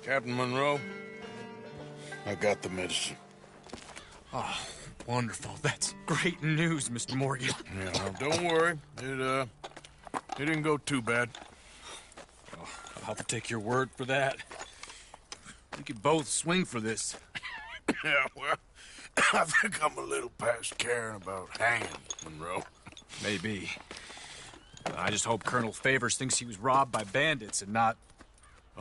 Captain Monroe, I got the medicine. Oh, wonderful. That's great news, Mr. Morgan. Yeah, well, don't worry. It didn't go too bad. Oh, I'll have to take your word for that. We could both swing for this. Yeah, well, I think I'm a little past caring about hanging, Monroe. Maybe. I just hope Colonel Favors thinks he was robbed by bandits and not...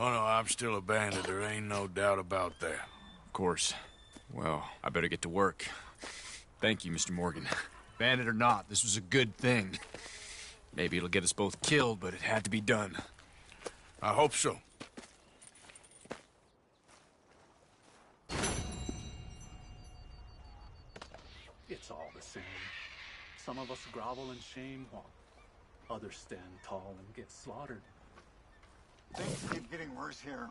Oh, no, I'm still a bandit. There ain't no doubt about that. Of course. Well, I better get to work. Thank you, Mr. Morgan. Bandit or not, this was a good thing. Maybe it'll get us both killed, but it had to be done. I hope so. It's all the same. Some of us grovel in shame while others stand tall and get slaughtered. Things keep getting worse here.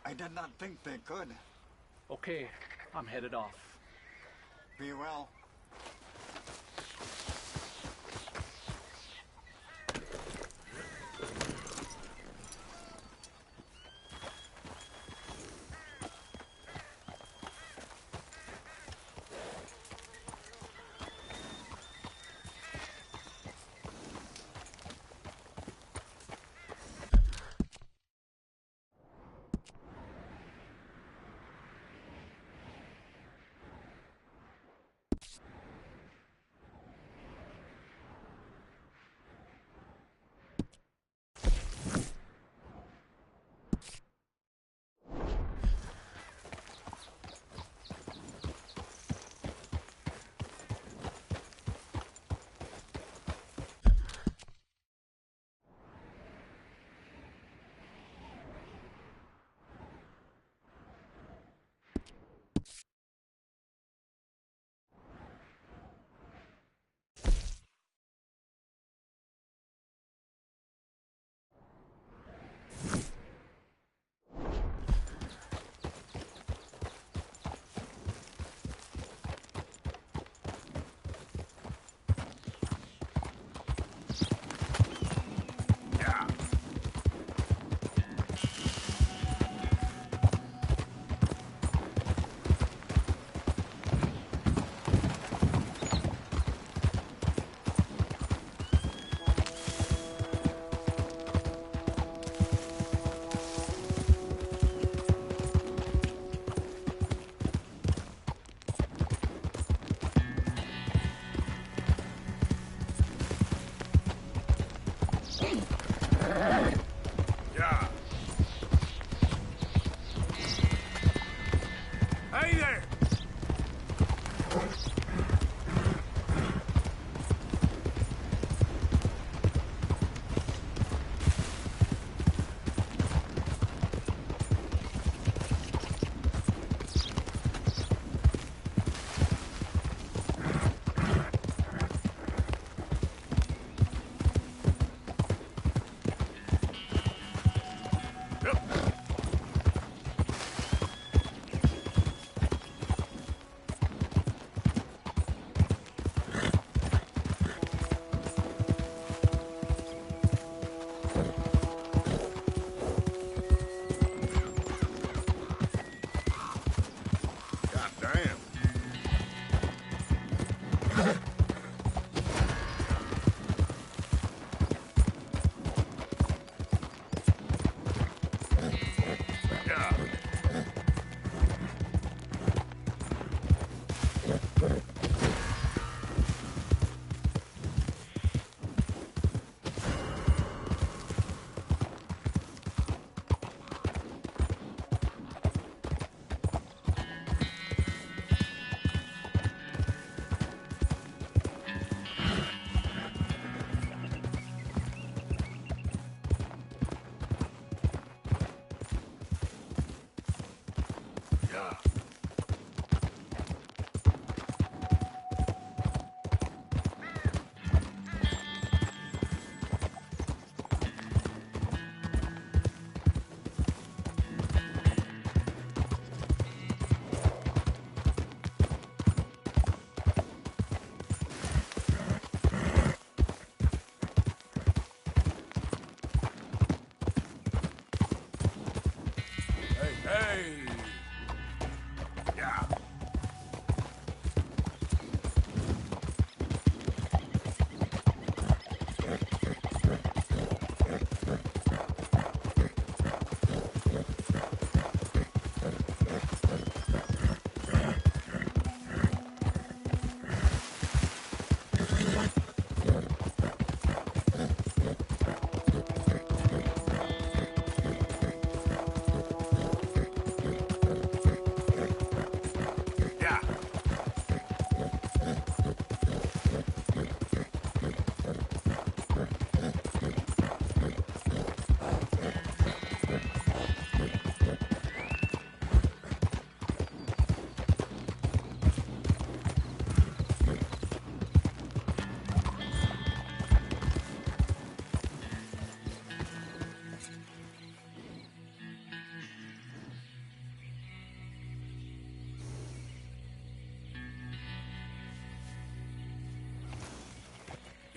I did not think they could. Okay, I'm headed off. Be well.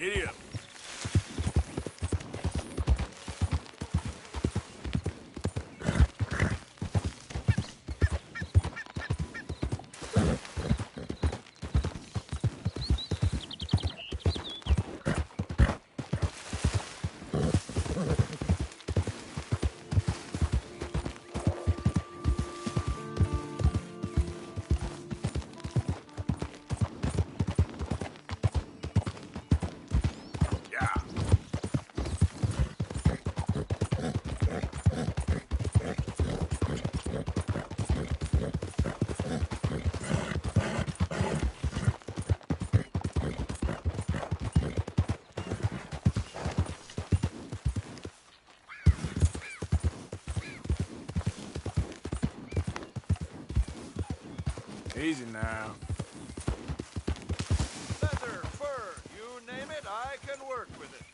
Giddy up. Easy now. Leather, fur, you name it, I can work with it.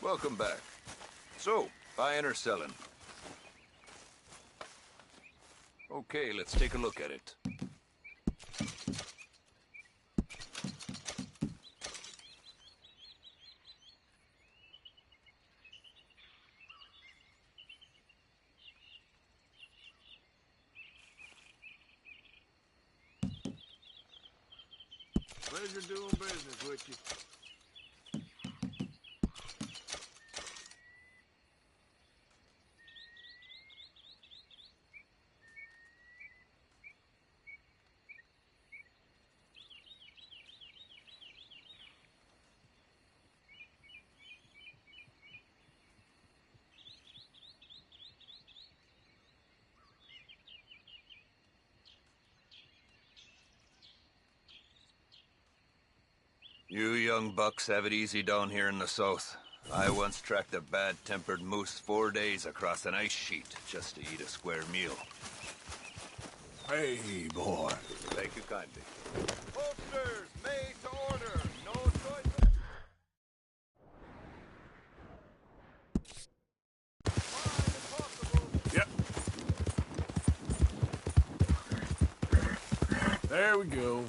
Welcome back. So, buying or selling? Okay, let's take a look at it. Pleasure doing business with you. You young bucks have it easy down here in the south. I once tracked a bad-tempered moose 4 days across an ice sheet just to eat a square meal. Hey, boy. Thank you kindly. Holsters made to order. No choice. Yep. There we go.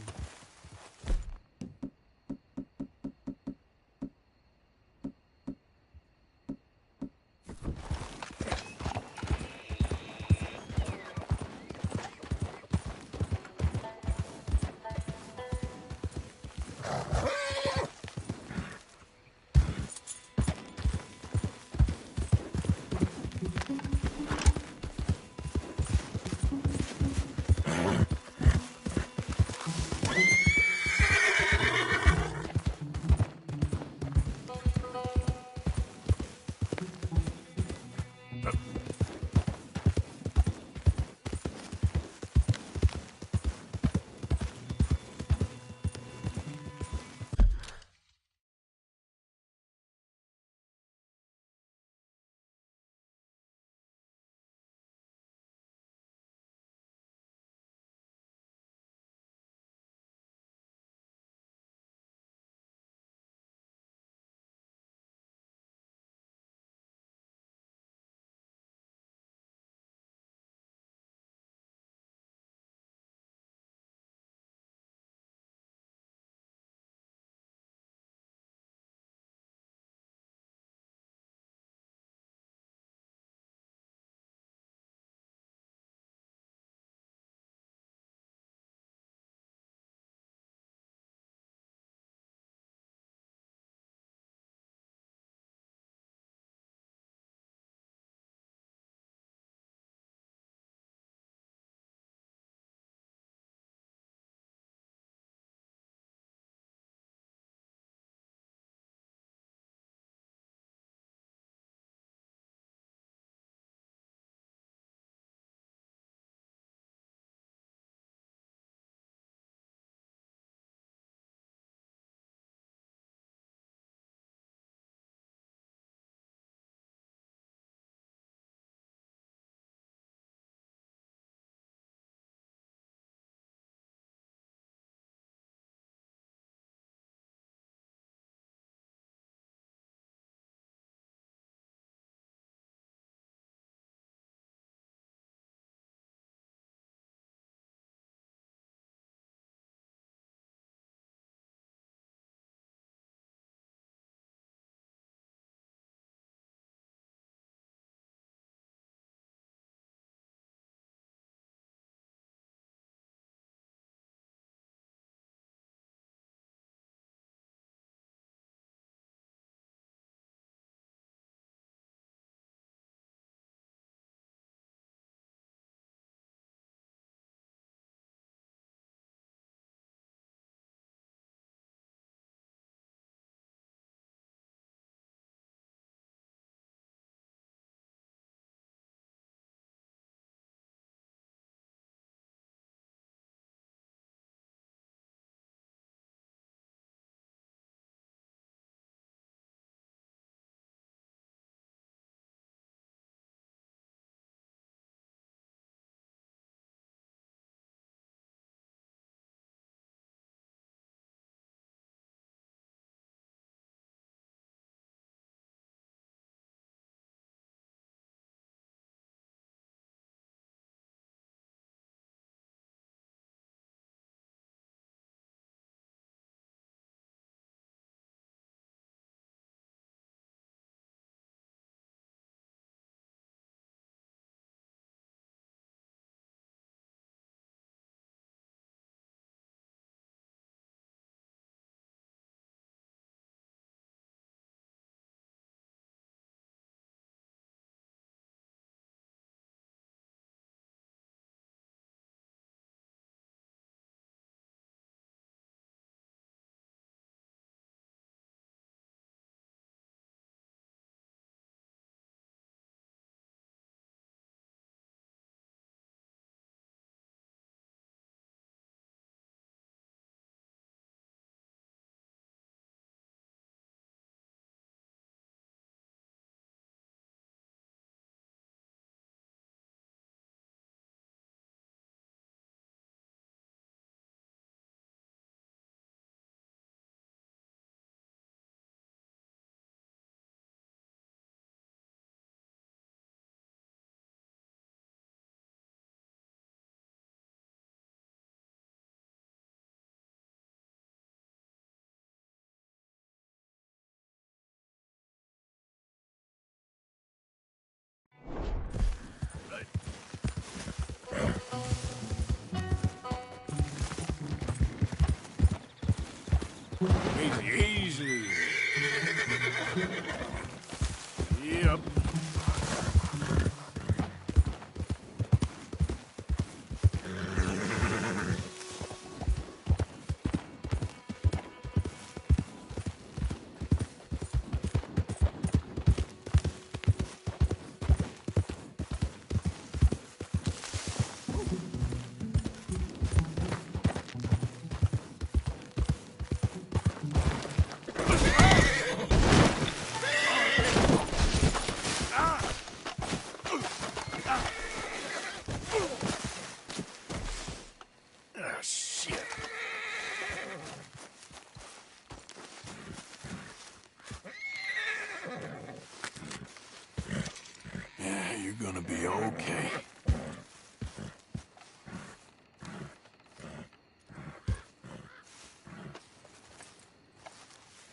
You're gonna be okay.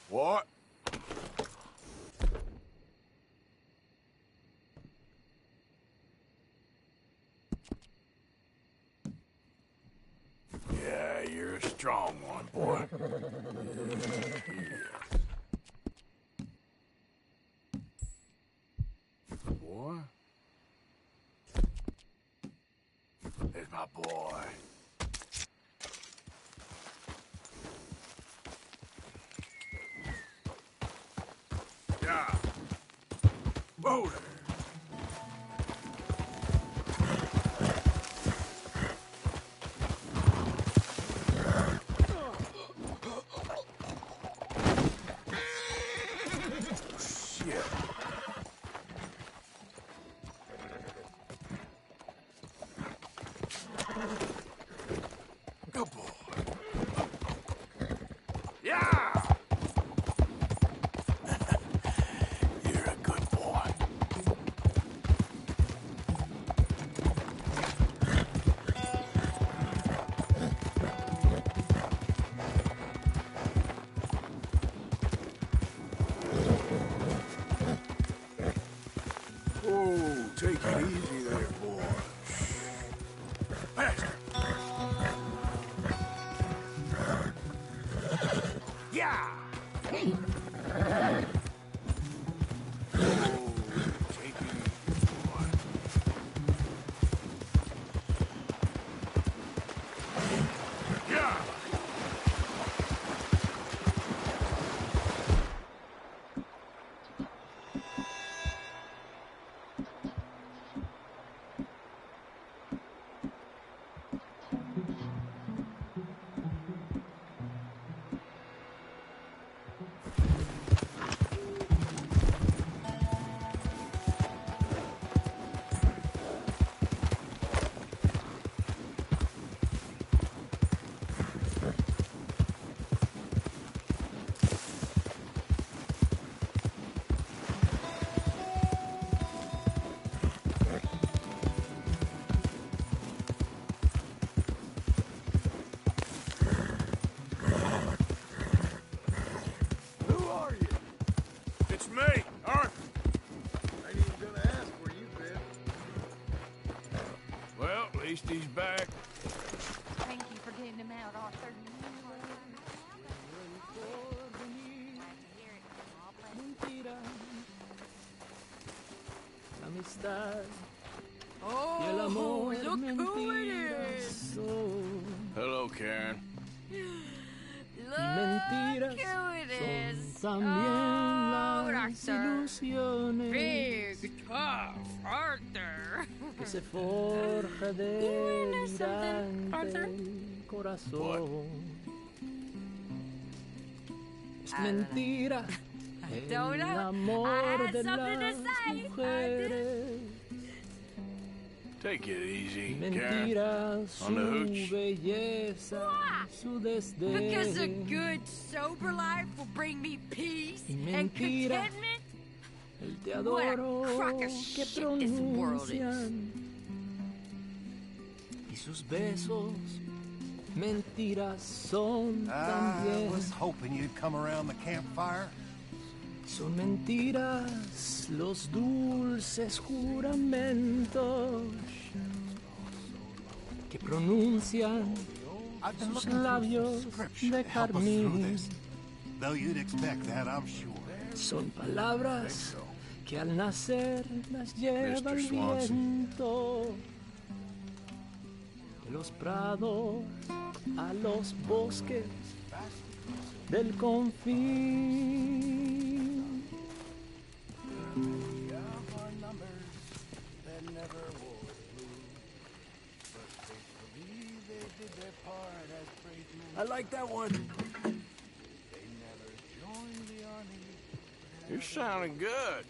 What? Yeah, you're a strong one, boy. Boy? There's my boy. Yeah. Whoa there. Shit. Good boy. Yeah! You're a good boy. Oh, take it easy there, boy. Faster. Yeah! Oh, take it easy, boy. Yeah! Who are you? It's me, Arthur. I ain't even gonna ask where you've been. Well, at least he's back. Thank you for getting him out, Arthur. Amistad y el Oh, amor look who it mentiras is! son. Hello, Karen. Look Mentiras who it is! son también Oh, las Arthur. ilusiones Big, tough Arthur. que se forja You wanna know something, delirante Arthur? el corazón. Es I don't know. mentira Don't el know. I amor had de something to las say. mujeres. Take it easy, Karen. Mentira su On the hooch. belleza, Why? su desdén. Because a good, sober life will bring me peace Y and mentira. contentment. El te What a adoro crock of que shit this world is. pronuncian. Y sus besos, mentiras son I también. was hoping you'd come around the campfire. Son mentiras los dulces juramentos que pronuncian I've been sus looking for labios scripture de to help us through carmín. this. Though you'd expect that, I'm sure. Son palabras que al nacer las lleva Mr. el Swanson. viento. De los prados a los bosques del confín. I like that one. You're sounding good.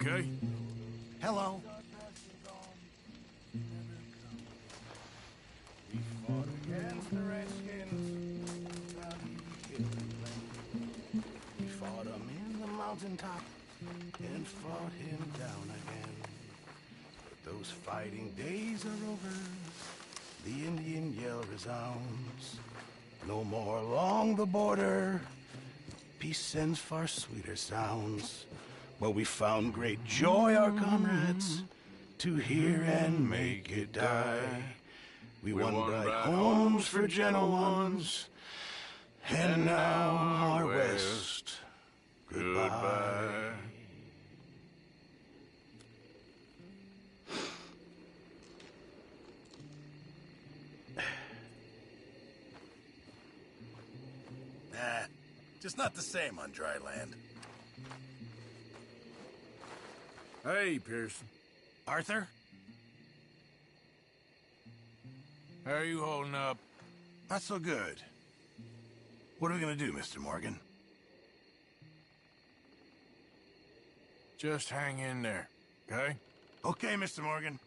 okay? Hello. We fought against the Redskins. We fought him in the mountaintop and fought him down again. But those fighting days are over. The Indian yell resounds. No more along the border. Peace sends far sweeter sounds. But we found great joy, our comrades, to hear and make it die. We won bright homes for gentle ones, and now our West, goodbye. Nah, just not the same on dry land. Hey, Pearson. Arthur? How are you holding up? Not so good. What are we gonna do, Mr. Morgan? Just hang in there, okay? Okay, Mr. Morgan.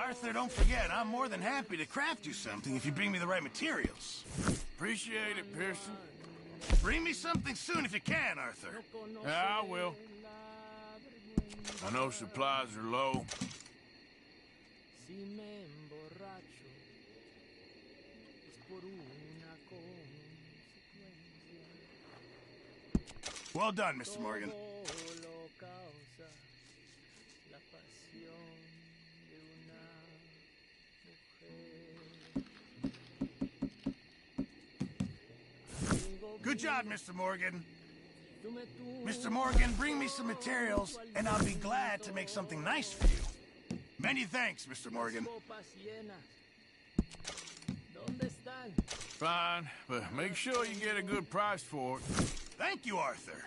Arthur, don't forget, I'm more than happy to craft you something if you bring me the right materials. Appreciate it, Pearson. Bring me something soon if you can, Arthur. Yeah, I will. I know supplies are low. Well done, Mr. Morgan. Good job, Mr. Morgan. Mr. Morgan, bring me some materials, and I'll be glad to make something nice for you. Many thanks, Mr. Morgan. Fine, but make sure you get a good price for it. Thank you, Arthur.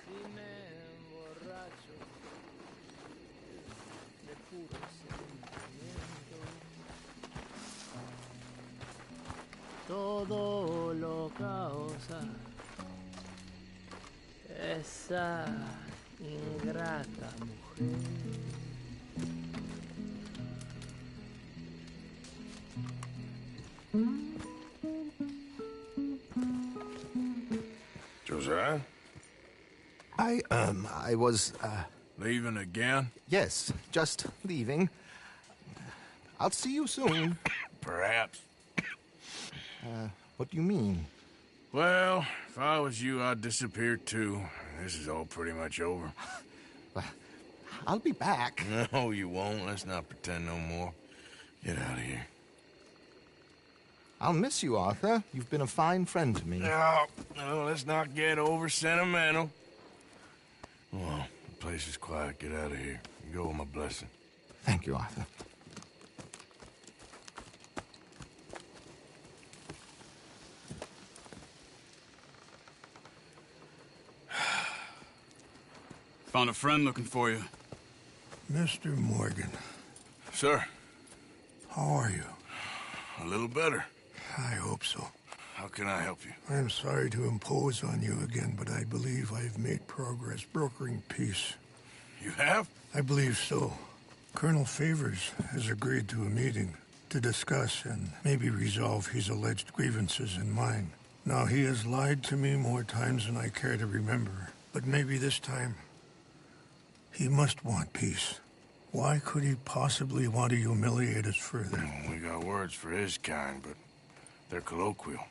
Todo lo causa esa ingrata mujer. Josiah? I was, Leaving again? yes, just leaving. I'll see you soon. Perhaps. What do you mean? Well, if I was you, I'd disappear too. This is all pretty much over. I'll be back. No, you won't. Let's not pretend no more. Get out of here. I'll miss you, Arthur. You've been a fine friend to me. No, let's not get over sentimental. Well, the place is quiet. Get out of here. You go with my blessing. Thank you, Arthur. Found a friend looking for you. Mr. Morgan, Sir, how are you? a little better. I hope so. How can I help you? I'm sorry to impose on you again, but I believe I've made progress brokering peace. You have? I believe so. Colonel Favors has agreed to a meeting to discuss and maybe resolve his alleged grievances and mine. Now, he has lied to me more times than I care to remember, but maybe this time he must want peace. Why could he possibly want to humiliate us further? We got words for his kind, but they're colloquial.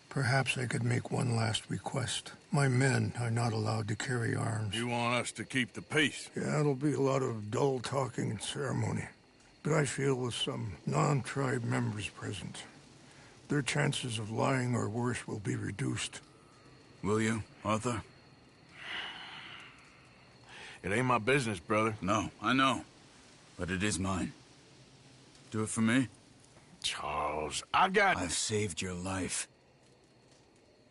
Perhaps I could make one last request. My men are not allowed to carry arms. You want us to keep the peace? Yeah, it'll be a lot of dull talking and ceremony. But I feel with some non-tribe members present, their chances of lying or worse will be reduced. Will you, Arthur? It ain't my business, brother. No, I know. But it is mine. Do it for me? Charles, I've saved your life.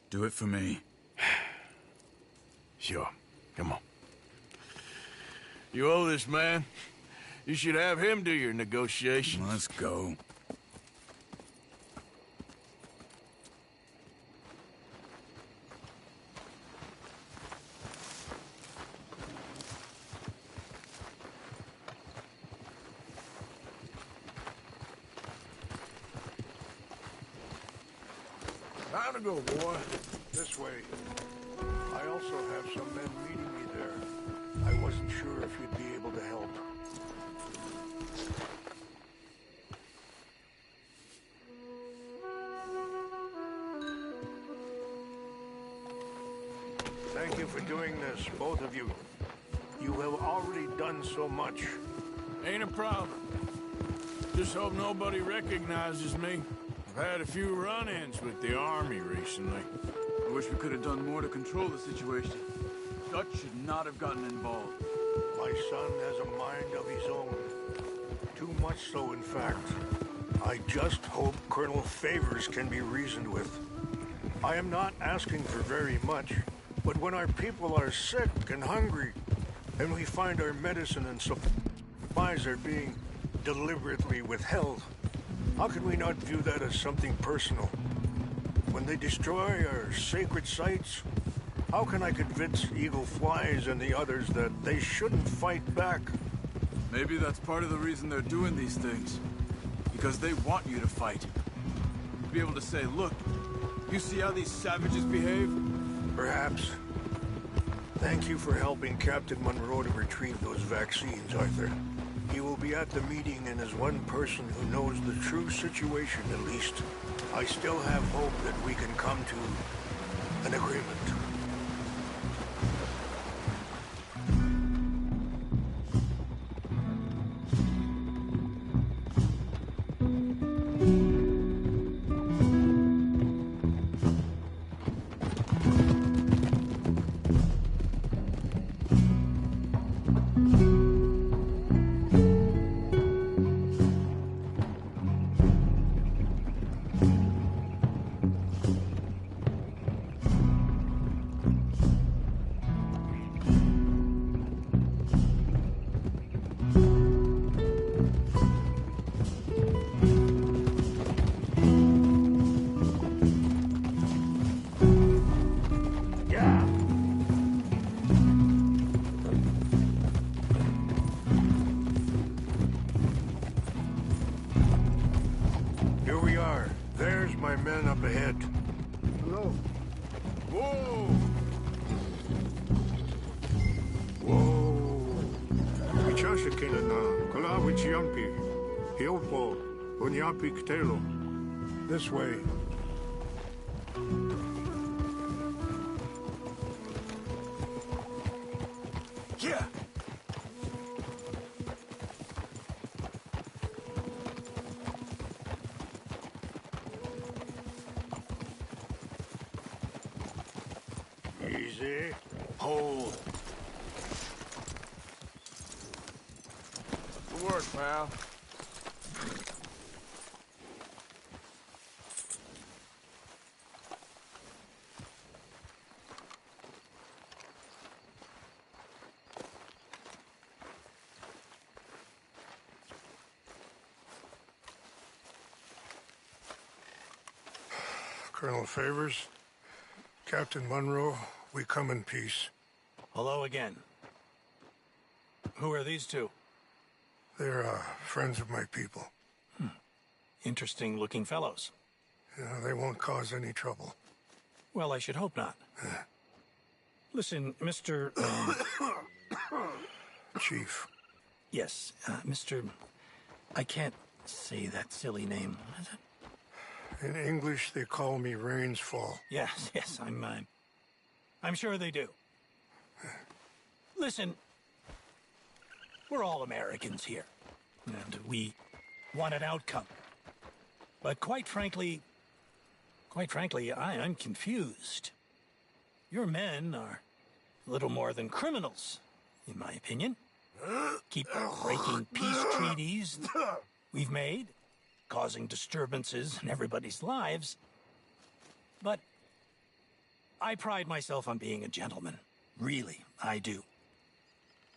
Do it for me. Sure. Come on. You owe this man. You should have him do your negotiations. Let's go. Time to go, boy. This way. I also have some men meeting me there. I wasn't sure if you'd be able to help. Thank you for doing this, both of you. You have already done so much. Ain't a problem. Just hope nobody recognizes me. I've had a few run-ins with the army recently. I wish we could have done more to control the situation. Dutch should not have gotten involved. My son has a mind of his own. Too much so, in fact. I just hope Colonel Favors can be reasoned with. I am not asking for very much, but when our people are sick and hungry, and we find our medicine and supplies are being deliberately withheld, how can we not view that as something personal? When they destroy our sacred sites, how can I convince Eagle Flies and the others that they shouldn't fight back? Maybe that's part of the reason they're doing these things. Because they want you to fight. To be able to say, look, you see how these savages behave? Perhaps. Thank you for helping Captain Monroe to retrieve those vaccines, Arthur. He will be at the meeting and is one person who knows the true situation, at least. I still have hope that we can come to an agreement. This way. Yeah. Easy. Hold. Good work, pal. Colonel Favors, Captain Monroe, we come in peace. Hello again. Who are these two? They're friends of my people. Interesting looking fellows. Yeah, they won't cause any trouble. Well, I should hope not. Listen, Mr. Chief. Yes, Mr. I can't say that silly name. Is it? In English, they call me Rainsfall. Yes, I'm sure they do. Listen, we're all Americans here, and we want an outcome. But quite frankly, I'm confused. Your men are little more than criminals, in my opinion. Keep breaking peace treaties we've made, causing disturbances in everybody's lives. But I pride myself on being a gentleman. Really, I do.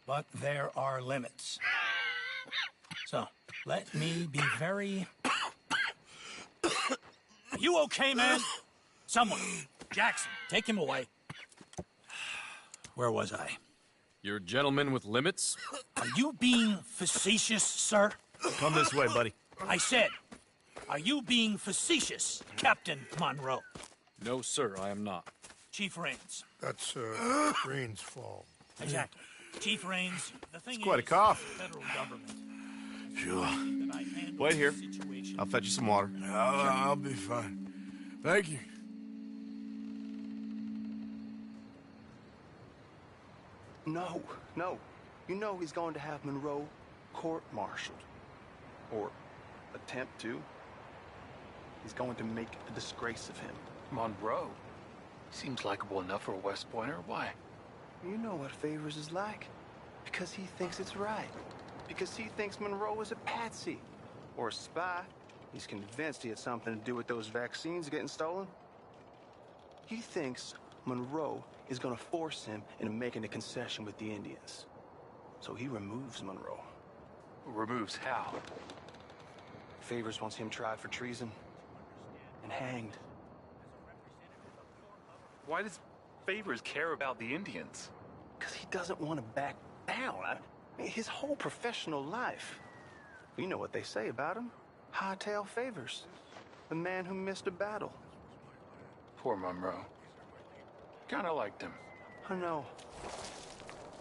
But there are limits. So, let me be very... Are you okay, man? Someone. Jackson, take him away. Where was I? You're a gentleman with limits? Are you being facetious, sir? Come this way, buddy. I said, are you being facetious, Captain Monroe? No, sir, I am not. Chief Raines. That's, Raines' fault. Exactly. Chief Raines, the thing It's quite a is, cough. the federal government... Sure. Wait here. I'll fetch you some water. I'll be fine. Thank you. No, no. You know he's going to have Monroe court-martialed. Or attempt to. He's going to make a disgrace of him. Monroe? Seems likable enough for a West Pointer. Why? You know what Favors is like. Because he thinks it's right. Because he thinks Monroe is a patsy. Or a spy. He's convinced he had something to do with those vaccines getting stolen. He thinks Monroe is gonna force him into making a concession with the Indians. So he removes Monroe. Removes how? Favors wants him tried for treason and hanged. Why does Favors care about the Indians? Because he doesn't want to back down. I mean, his whole professional life. You know what they say about him. Hightail Favors. The man who missed a battle. Poor Monroe. Kinda liked him. I know.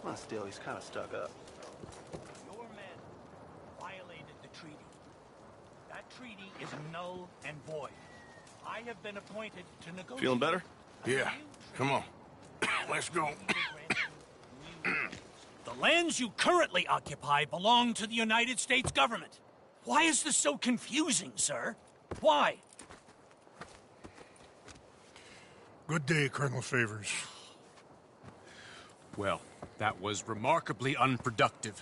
Well, still, he's kind of stuck up. Your men violated the treaty. That treaty is null and void. I have been appointed to negotiate... Feeling better? Yeah. Come on. Let's go. The lands you currently occupy belong to the United States government. Why is this so confusing, sir? Why? Good day, Colonel Favors. Well, that was remarkably unproductive.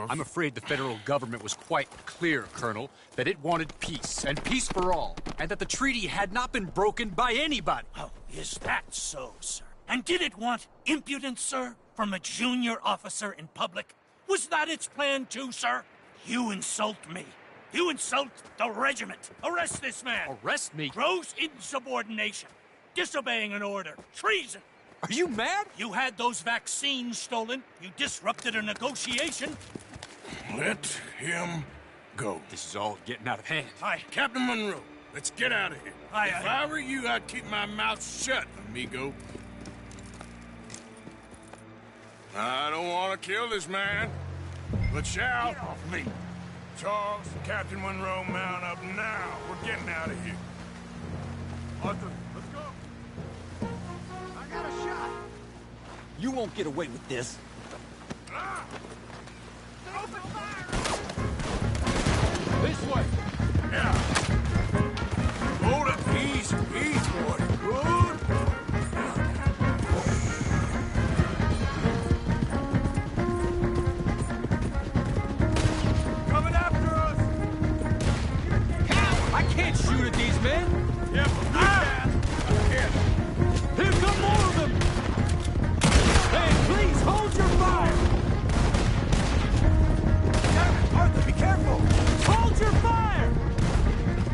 I'm afraid the federal government was quite clear, Colonel, that it wanted peace, and peace for all, and that the treaty had not been broken by anybody. Oh, is that so, sir? And did it want impudence, sir, from a junior officer in public? Was that its plan too, sir? You insult me. You insult the regiment. Arrest this man. Arrest me? Gross insubordination. Disobeying an order. Treason. Are you mad? You had those vaccines stolen. You disrupted a negotiation. Let him go. This is all getting out of hand. Captain Monroe, let's get out of here. If I were you, I'd keep my mouth shut, amigo. I don't want to kill this man, but shall. Get off me. Charles, Captain Monroe, mount up now. We're getting out of here. Arthur, let's go. I got a shot. You won't get away with this. Open fire! This way. Yeah. Hold up. Easy, boy. Good. Coming after us. I can't shoot at these men. Yeah, but we can. Here come more of them. Hey, please hold your fire. Damn it, Arthur, be careful. Hold your fire.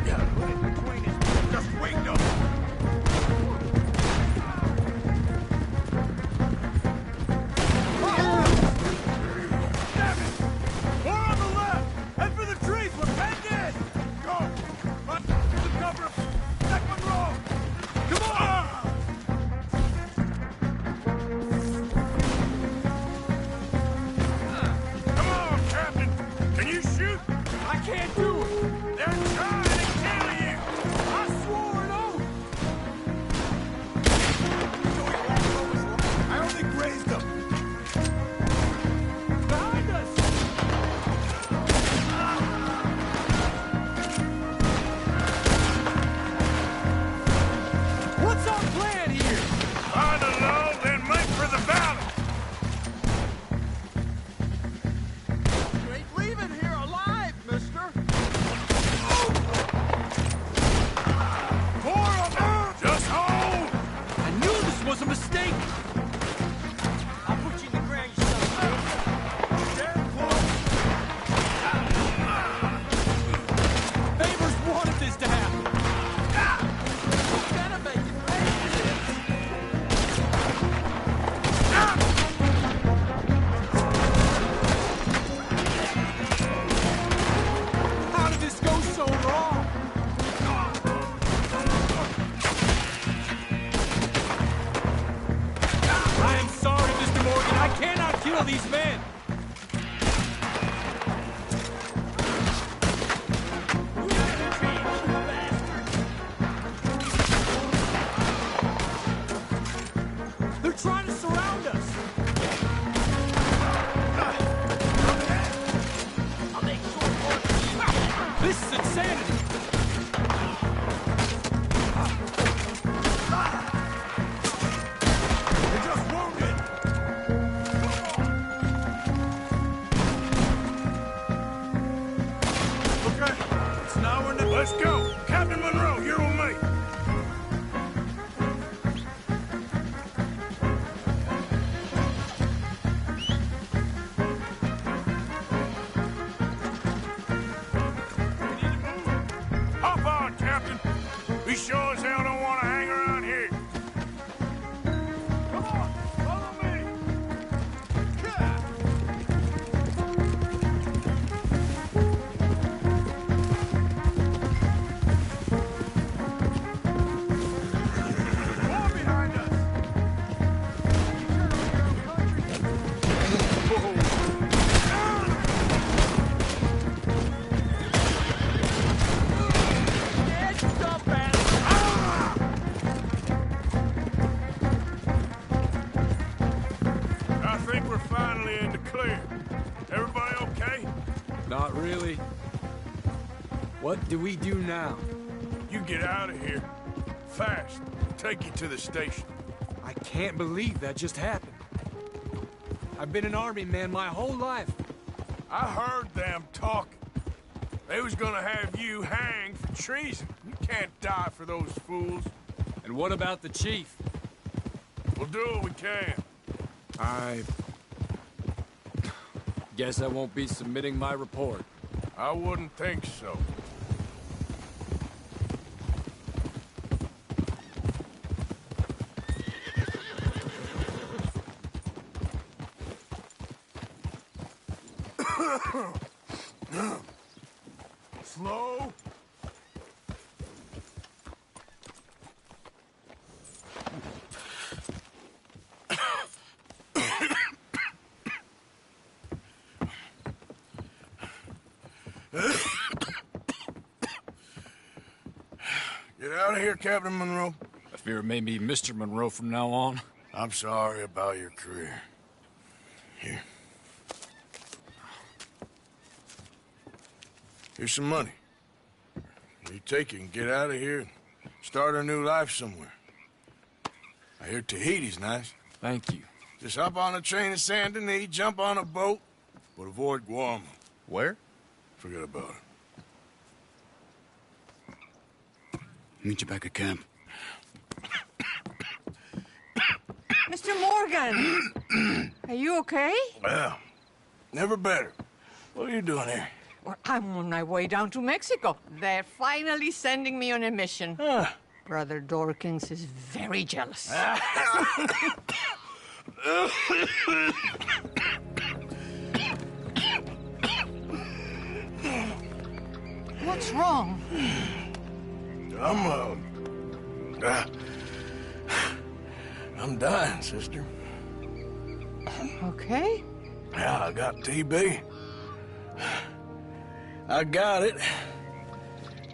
Yeah, put it between his... Just wait up. Handle these men! They're trying to surround us! I'll make short work. This is insanity! You're just wounded! Okay, it's now or never. Let's go! Captain Monroe, you're with me! Hop on, Captain! We sure as hell don't want to hang around here. Come on, follow me! More behind us! I think we're finally in the clear. Everybody okay? Not really. What do we do now? You get out of here. Fast. Take you to the station. I can't believe that just happened. I've been an army man my whole life. I heard them talking. They was gonna have you hanged for treason. You can't die for those fools. And what about the chief? We'll do what we can. I guess I won't be submitting my report. I wouldn't think so. Slow. Get out of here, Captain Monroe. I fear it may be Mr. Monroe from now on. I'm sorry about your career. Here. Here's some money. You take it and get out of here and start a new life somewhere. I hear Tahiti's nice. Thank you. Just hop on a train to Saint Denis, jump on a boat, but avoid Guam. Where? Forget about it. Meet you back at camp. Mr. Morgan! Are you okay? Well, never better. What are you doing here? Well, I'm on my way down to Mexico. They're finally sending me on a mission. Brother Dorkins is very jealous. What's wrong? I'm dying, sister. Okay. Yeah, I got TB. I got it.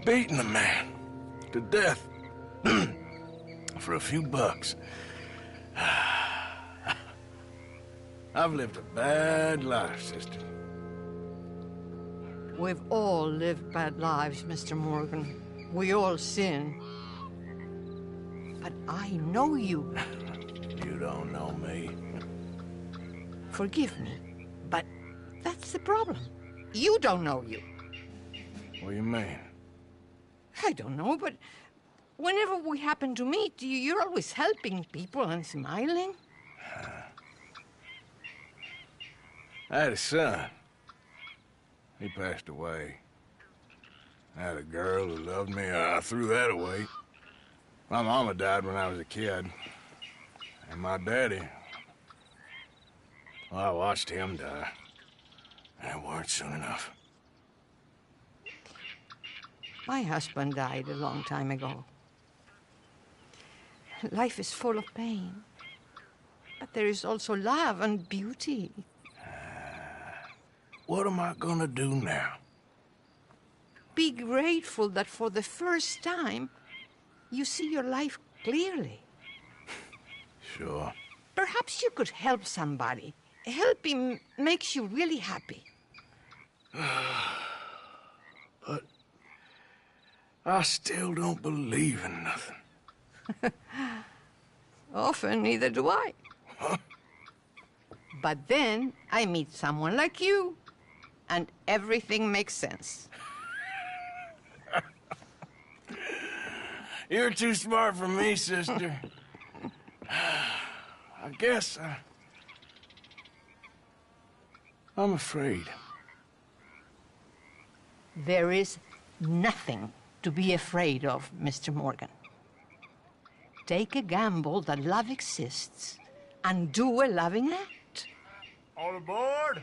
Beating a man to death for a few bucks. I've lived a bad life, sister. We've all lived bad lives, Mr. Morgan. We all sin. But I know you. You don't know me. Forgive me, but that's the problem. You don't know you. What do you mean? I don't know, but whenever we happen to meet, you're always helping people and smiling. I had a son. He passed away. I had a girl who loved me. I threw that away. My mama died when I was a kid. And my daddy... well, I watched him die. And it weren't soon enough. My husband died a long time ago. Life is full of pain. But there is also love and beauty. What am I gonna do now? Be grateful that for the first time, you see your life clearly. Sure. Perhaps you could help somebody. Helping makes you really happy. But I still don't believe in nothing. Often, neither do I. Huh? But then I meet someone like you, and everything makes sense. You're too smart for me, sister. I guess I'm afraid. There is nothing to be afraid of, Mr. Morgan. Take a gamble that love exists and do a loving act. All aboard?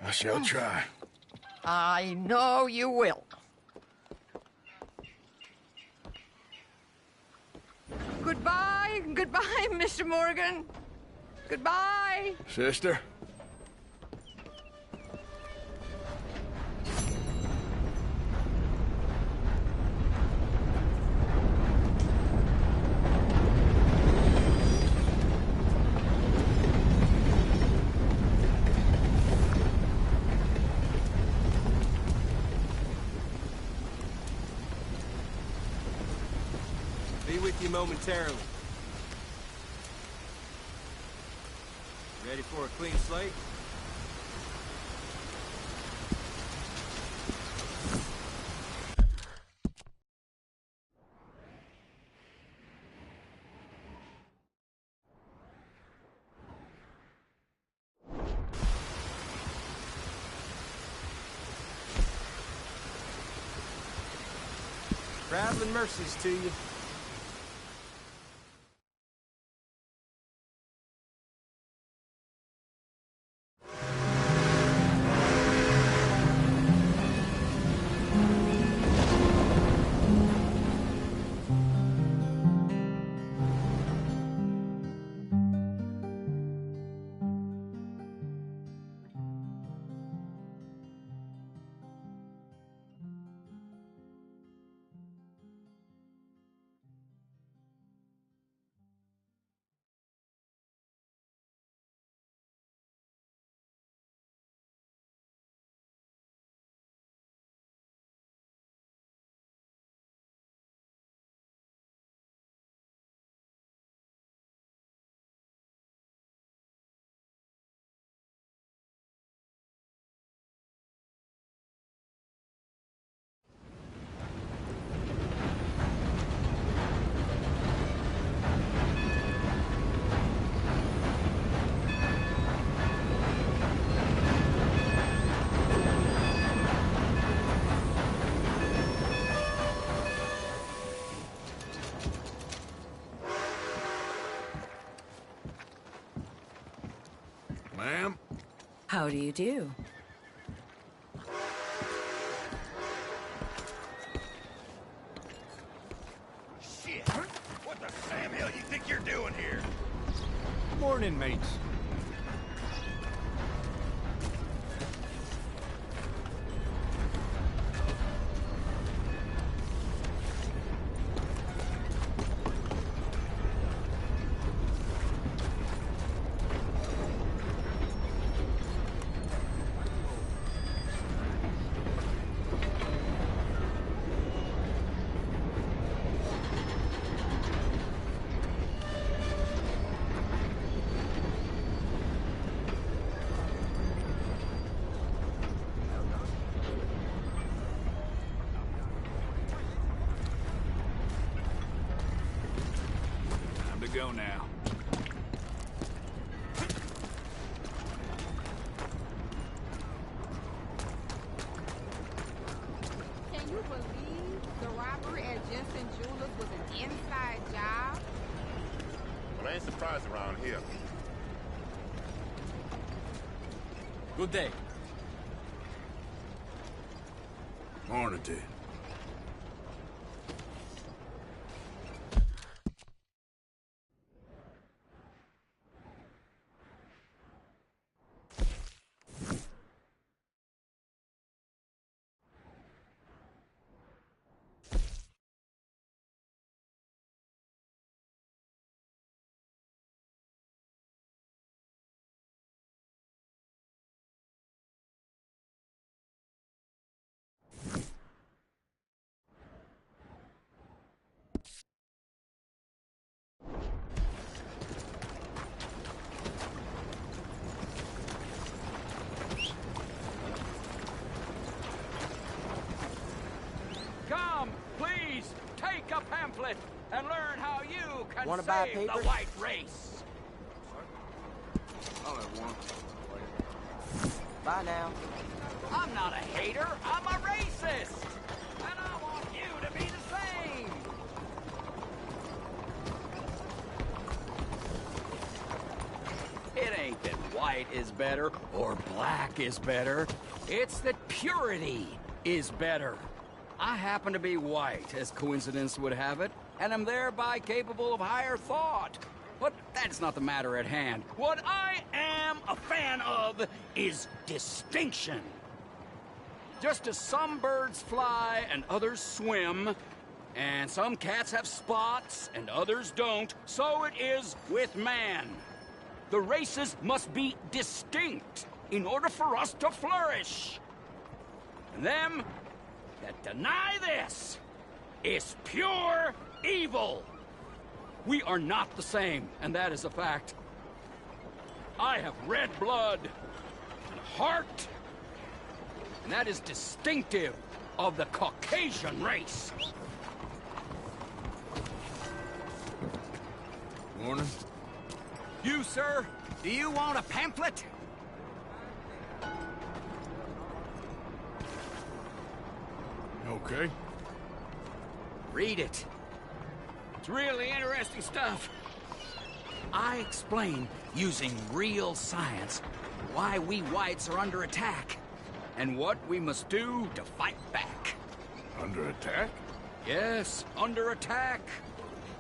I shall try. I know you will. Goodbye, goodbye, Mr. Morgan. Goodbye. Sister? Be with you momentarily. Ready for a clean slate? Traveling mercies to you. Ma'am? How do you do? Shit! What the Sam hell you think you're doing here? Morning, mates. Time to go now. Can you believe the robbery at Jensen Jewelers was an inside job? Well, I ain't surprised around here. Good day. Morning, dude. Take a pamphlet and learn how you can Wanna buy save the papers? white race. I'll have one. Bye now. I'm not a hater, I'm a racist. And I want you to be the same. It ain't that white is better or black is better. It's that purity is better. I happen to be white, as coincidence would have it, and am thereby capable of higher thought. But that's not the matter at hand. What I am a fan of is distinction. Just as some birds fly and others swim, and some cats have spots and others don't, so it is with man. The races must be distinct in order for us to flourish. And them that deny this is pure evil. We are not the same, and that is a fact. I have red blood and heart, and that is distinctive of the Caucasian race. Morning. You, sir, do you want a pamphlet? Okay. Read it. It's really interesting stuff. I explain, using real science, why we whites are under attack, and what we must do to fight back. Under attack? Yes, under attack.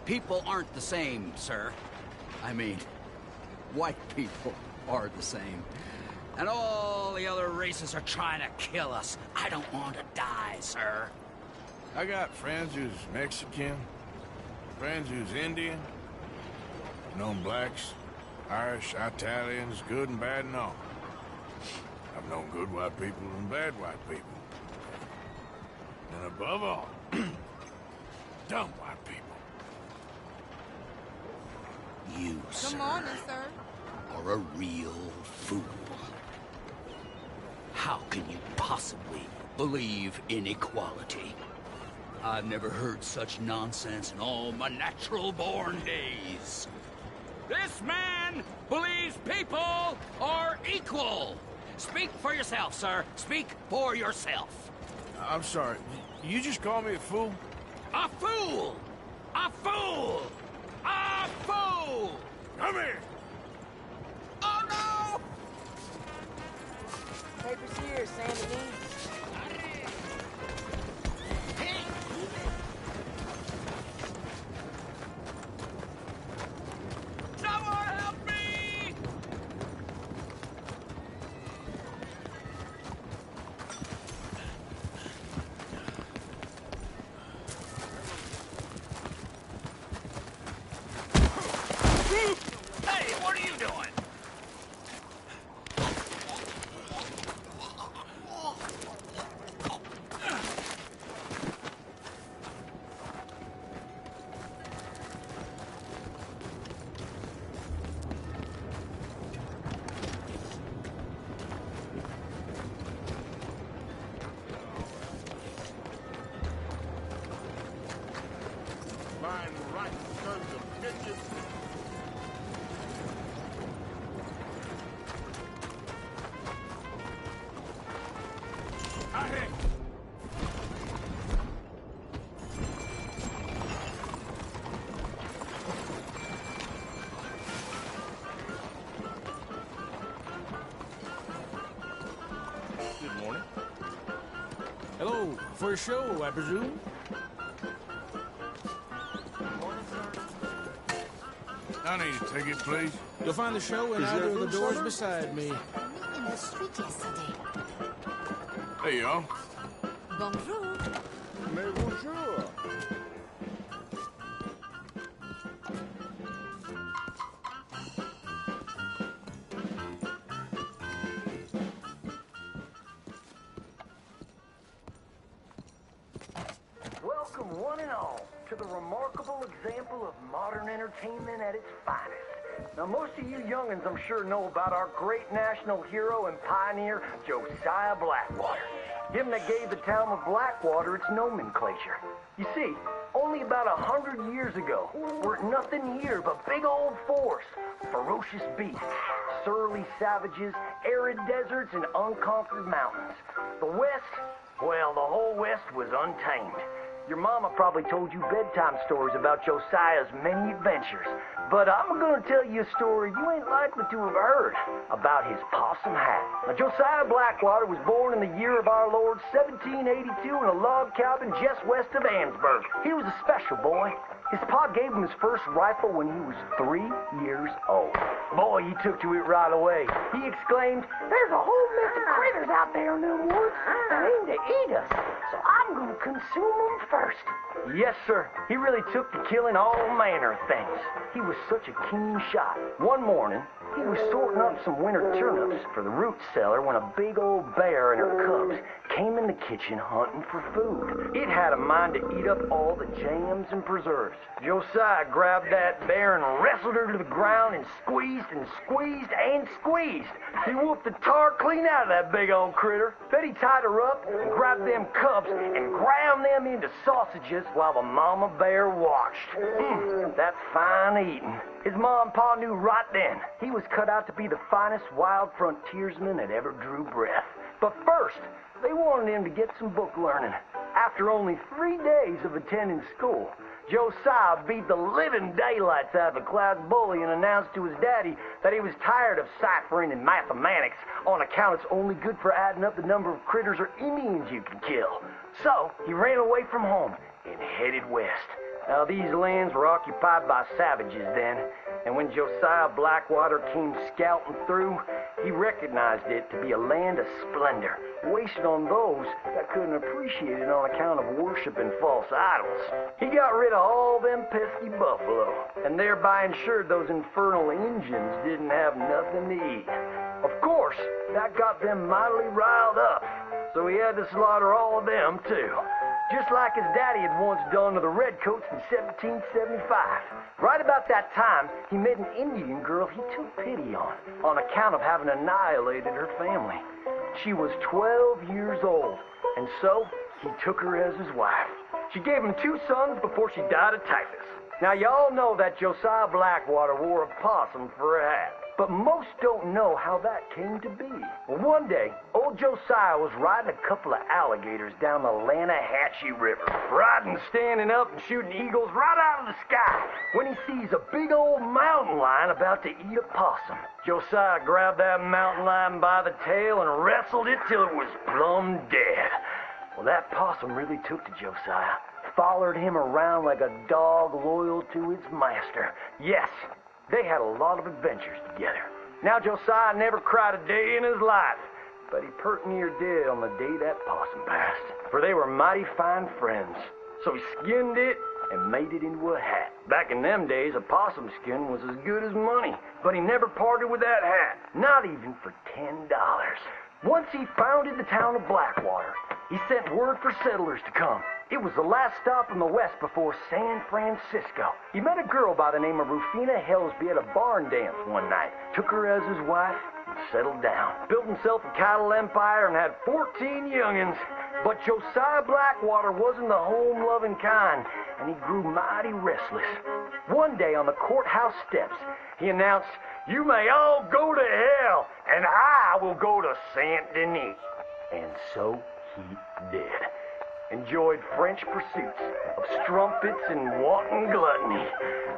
People aren't the same, sir. I mean, white people are the same. And all the other races are trying to kill us. I don't want to die, sir. I got friends who's Mexican, friends who's Indian. I've known blacks, Irish, Italians, good and bad and all. I've known good white people and bad white people. And above all, dumb white people. You, Good sir, morning, sir. are a real fool. How can you possibly believe in equality? I've never heard such nonsense in all my natural-born days. This man believes people are equal. Speak for yourself, sir. Speak for yourself. I'm sorry, you just called me a fool? A fool! A fool! A fool! Come here! Oh, no! Papers here, Sandy. Someone help me! Hey, what are you doing? Lying right, sons of bitches. Good morning. Hello, for a show, I presume? I need a ticket, please. You'll find the show in either of the doors beside me. In the street yesterday. Hey, y'all. Bonjour. Mais bonjour. Welcome, one and all, to the remarkable example of modern entertainment at its finest. Now, most of you youngins, I'm sure, know about our great national hero and pioneer, Josiah Blackwater. Him that gave the town of Blackwater its nomenclature. You see, only only about 100 years ago, weren't nothing here but big old forest, ferocious beasts, surly savages, arid deserts, and unconquered mountains. The West, well, the whole West was untamed. Your mama probably told you bedtime stories about Josiah's many adventures, but I'm gonna tell you a story you ain't likely to have heard about his possum hat. Now, Josiah Blackwater was born in the year of our Lord 1782 in a log cabin just west of Ansburg. He was a special boy. His pa gave him his first rifle when he was 3 years old. Boy, he took to it right away. He exclaimed, "There's a whole mess of critters out there in them woods that aim to eat us, so I'm gonna consume them first." Yes, sir. He really took to killing all manner of things. He was such a keen shot. One morning, he was sorting up some winter turnips for the root cellar when a big old bear and her cubs came in the kitchen hunting for food. It had a mind to eat up all the jams and preserves. Josiah grabbed that bear and wrestled her to the ground and squeezed and squeezed and squeezed. He whooped the tar clean out of that big old critter. Then he tied her up and grabbed them cubs and ground them into sausages while the mama bear watched. That's fine eating. His ma and pa knew right then he was cut out to be the finest wild frontiersman that ever drew breath. But first, they wanted him to get some book learning. After only 3 days of attending school, Josiah beat the living daylights out of a class bully and announced to his daddy that he was tired of ciphering and mathematics on account it's only good for adding up the number of critters or Indians you can kill. So he ran away from home and headed west. Now, these lands were occupied by savages then, and when Josiah Blackwater came scouting through, he recognized it to be a land of splendor, wasted on those that couldn't appreciate it on account of worshiping false idols. He got rid of all them pesky buffalo, and thereby ensured those infernal Injuns didn't have nothing to eat. Of course, that got them mightily riled up, so he had to slaughter all of them, too. Just like his daddy had once done to the Redcoats in 1775. Right about that time, he met an Indian girl he took pity on account of having annihilated her family. She was 12 years old, and so he took her as his wife. She gave him 2 sons before she died of typhus. Now, y'all know that Josiah Blackwater wore a possum for a hat. But most don't know how that came to be. Well, one day, old Josiah was riding a couple of alligators down the Lanahatchee River. Riding, standing up, and shooting eagles right out of the sky when he sees a big old mountain lion about to eat a possum. Josiah grabbed that mountain lion by the tail and wrestled it till it was plumb dead. Well, that possum really took to Josiah. Followed him around like a dog loyal to its master. Yes, they had a lot of adventures together. Now, Josiah never cried a day in his life, but he pert near dead on the day that possum passed. For they were mighty fine friends. So he skinned it and made it into a hat. Back in them days, a possum skin was as good as money, but he never parted with that hat, not even for $10. Once he founded the town of Blackwater, he sent word for settlers to come. It was the last stop in the west before San Francisco. He met a girl by the name of Rufina Helsby at a barn dance one night, took her as his wife, and settled down. Built himself a cattle empire and had 14 youngins. But Josiah Blackwater wasn't the home-loving kind, and he grew mighty restless. One day on the courthouse steps, he announced, "You may all go to hell, and I will go to Saint Denis." And so he did. Enjoyed French pursuits of strumpets and wanton gluttony,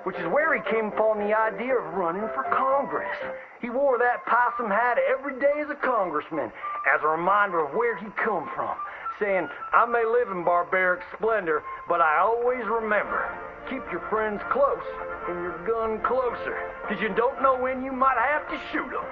which is where he came upon the idea of running for Congress. He wore that possum hat every day as a congressman, as a reminder of where he come from, saying, "I may live in barbaric splendor, but I always remember, keep your friends close and your gun closer, because you don't know when you might have to shoot them."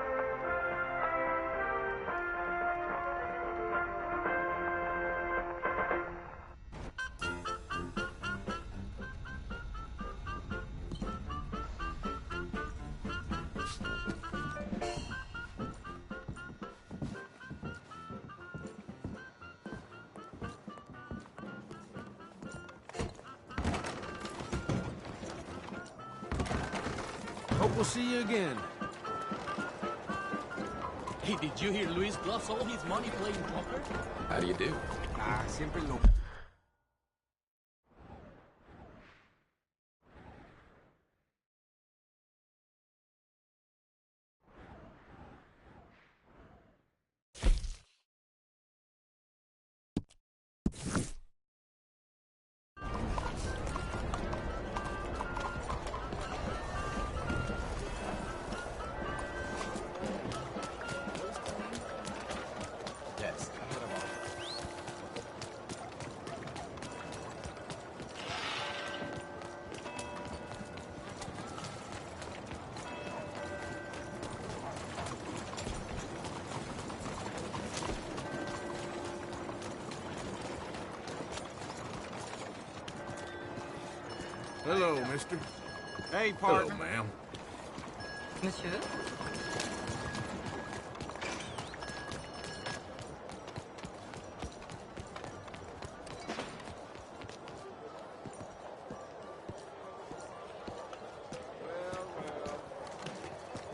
Hope we'll see you again. Hey, did you hear Luis bluffs all his money playing poker? How do you do? Siempre lo... Hello, mister. Hey, partner. Hello, ma'am. Monsieur?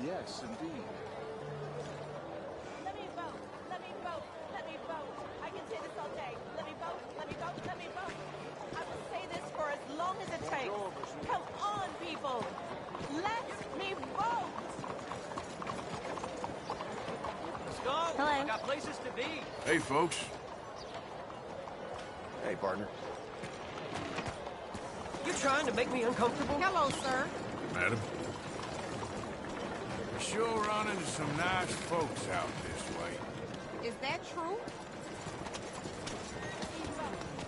Yes, indeed. Let me vote. Let me vote. Let me vote. I can say this all day. Let me vote. Let me vote. Let me vote. I will say this for as long as it takes. Come on, people. Let me vote. Let's go. Hello. I got places to be. Hey, folks. Hey, partner. You trying to make me uncomfortable? Hello, sir. Madam. We sure run into some nice folks out this way. Is that true?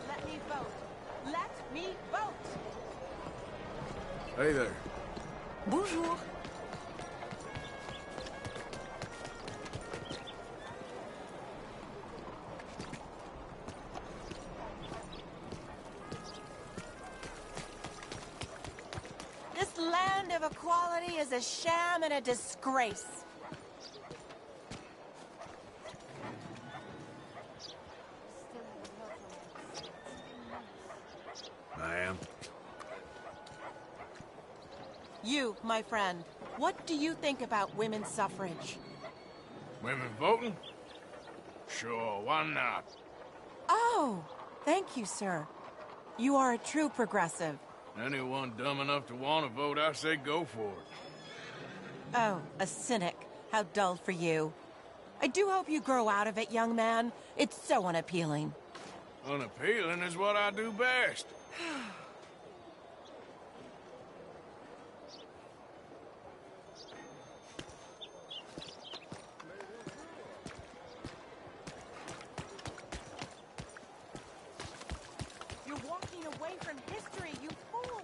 Let me vote. Let me vote. Hey there. Bonjour. This land of equality is a sham and a disgrace. Ma'am. You, my friend, what do you think about women's suffrage? Women voting? Sure, why not? Oh, thank you, sir. You are a true progressive. Anyone dumb enough to want to vote, I say go for it. Oh, a cynic. How dull for you. I do hope you grow out of it, young man. It's so unappealing. Unappealing is what I do best. You're walking away from history, you fools!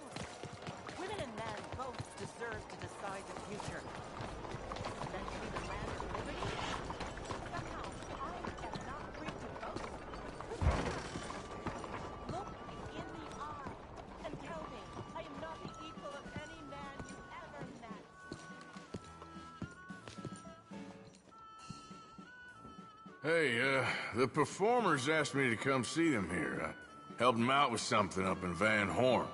Women and men both deserve to decide the future. Then to be the land of liberty? Somehow, I am not free to vote. Look me in the eye and tell me I am not the equal of any man you ever met. Hey, the performers asked me to come see them here. I helped them out with something up in Van Horn.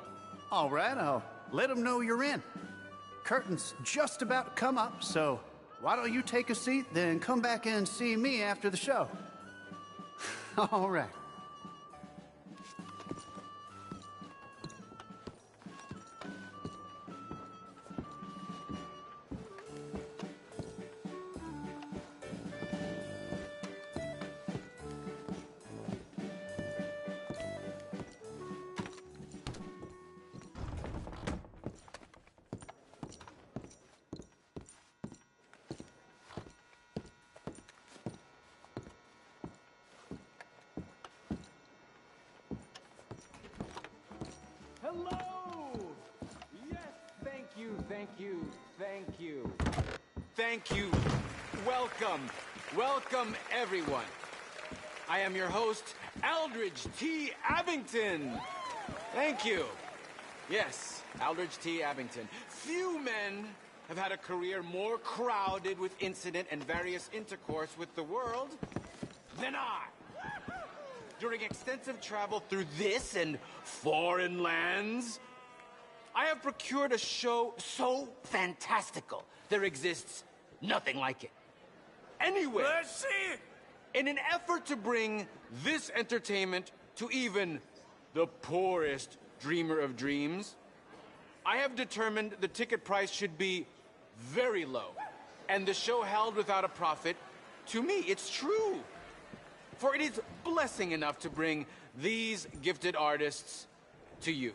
All right, I'll let them know you're in. Curtain's just about to come up, so why don't you take a seat, then come back and see me after the show? All right. Hello! Yes, thank you, thank you, thank you. Thank you. Welcome. Welcome, everyone. I am your host, Aldridge T. Abington. Thank you. Yes, Aldridge T. Abington. Few men have had a career more crowded with incident and various intercourse with the world than I. During extensive travel through this and foreign lands, I have procured a show so fantastical, there exists nothing like it. Anyway, Let's see it! In an effort to bring this entertainment to even the poorest dreamer of dreams, I have determined the ticket price should be very low, and the show held without a profit. To me, it's true. For it is blessing enough to bring these gifted artists to you.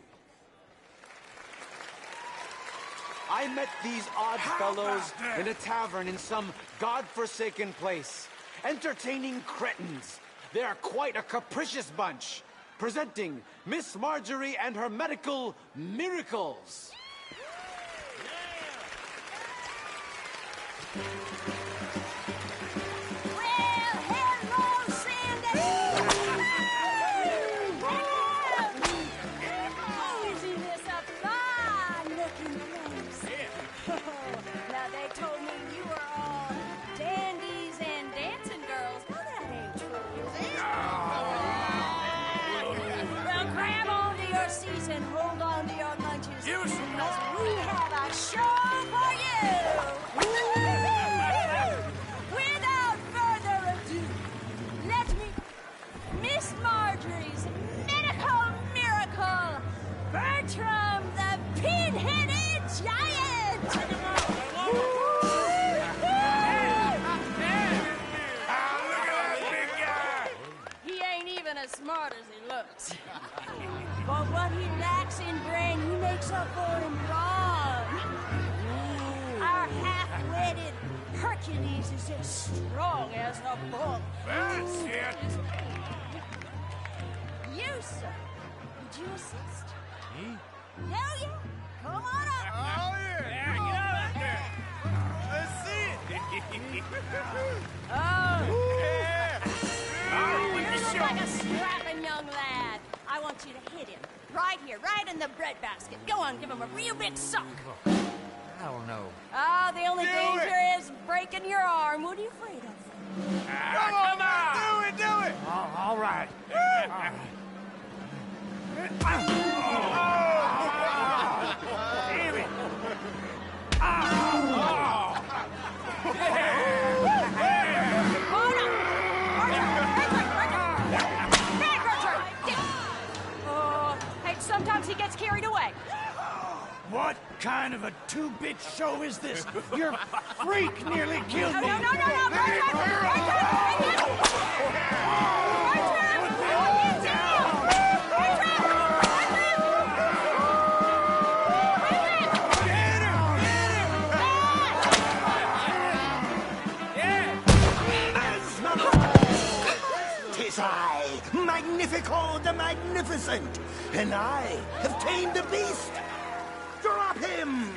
I met these odd fellows in a tavern in some godforsaken place, entertaining cretins. They are quite a capricious bunch, presenting Miss Marjorie and her medical miracles. Easy, Miss Upfly. Bertram, the pin-headed giant! He ain't even as smart as he looks. But what he lacks in brain, he makes up for in brawn. Our half-witted Hercules is as strong as a bull. That's it. You, sir, would you assist? Me? Hell yeah! Come on up! Oh, yeah! Get out there! Let's see it! Oh! Yeah! You look like a strapping young lad. I want you to hit him. Right here, right in the breadbasket. Go on, give him a real big sock. I don't know. Oh, the only danger is breaking your arm. What are you afraid of? Come on! Do it! Do it! All right. Damn it! Hold on! Oh, hey, sometimes he gets carried away. What kind of a two-bit show is this? Your freak nearly killed me. No, Tis I, Magnifico the Magnificent, and I have tamed the beast. Drop him!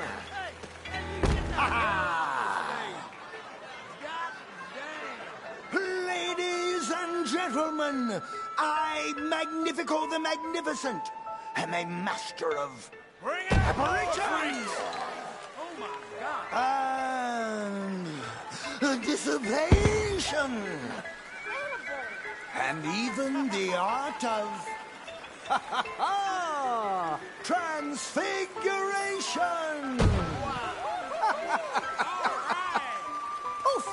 Ladies and gentlemen, I, Magnifico the Magnificent, am a master of apparitions and dissipation, and even the art of transfiguration. Oof.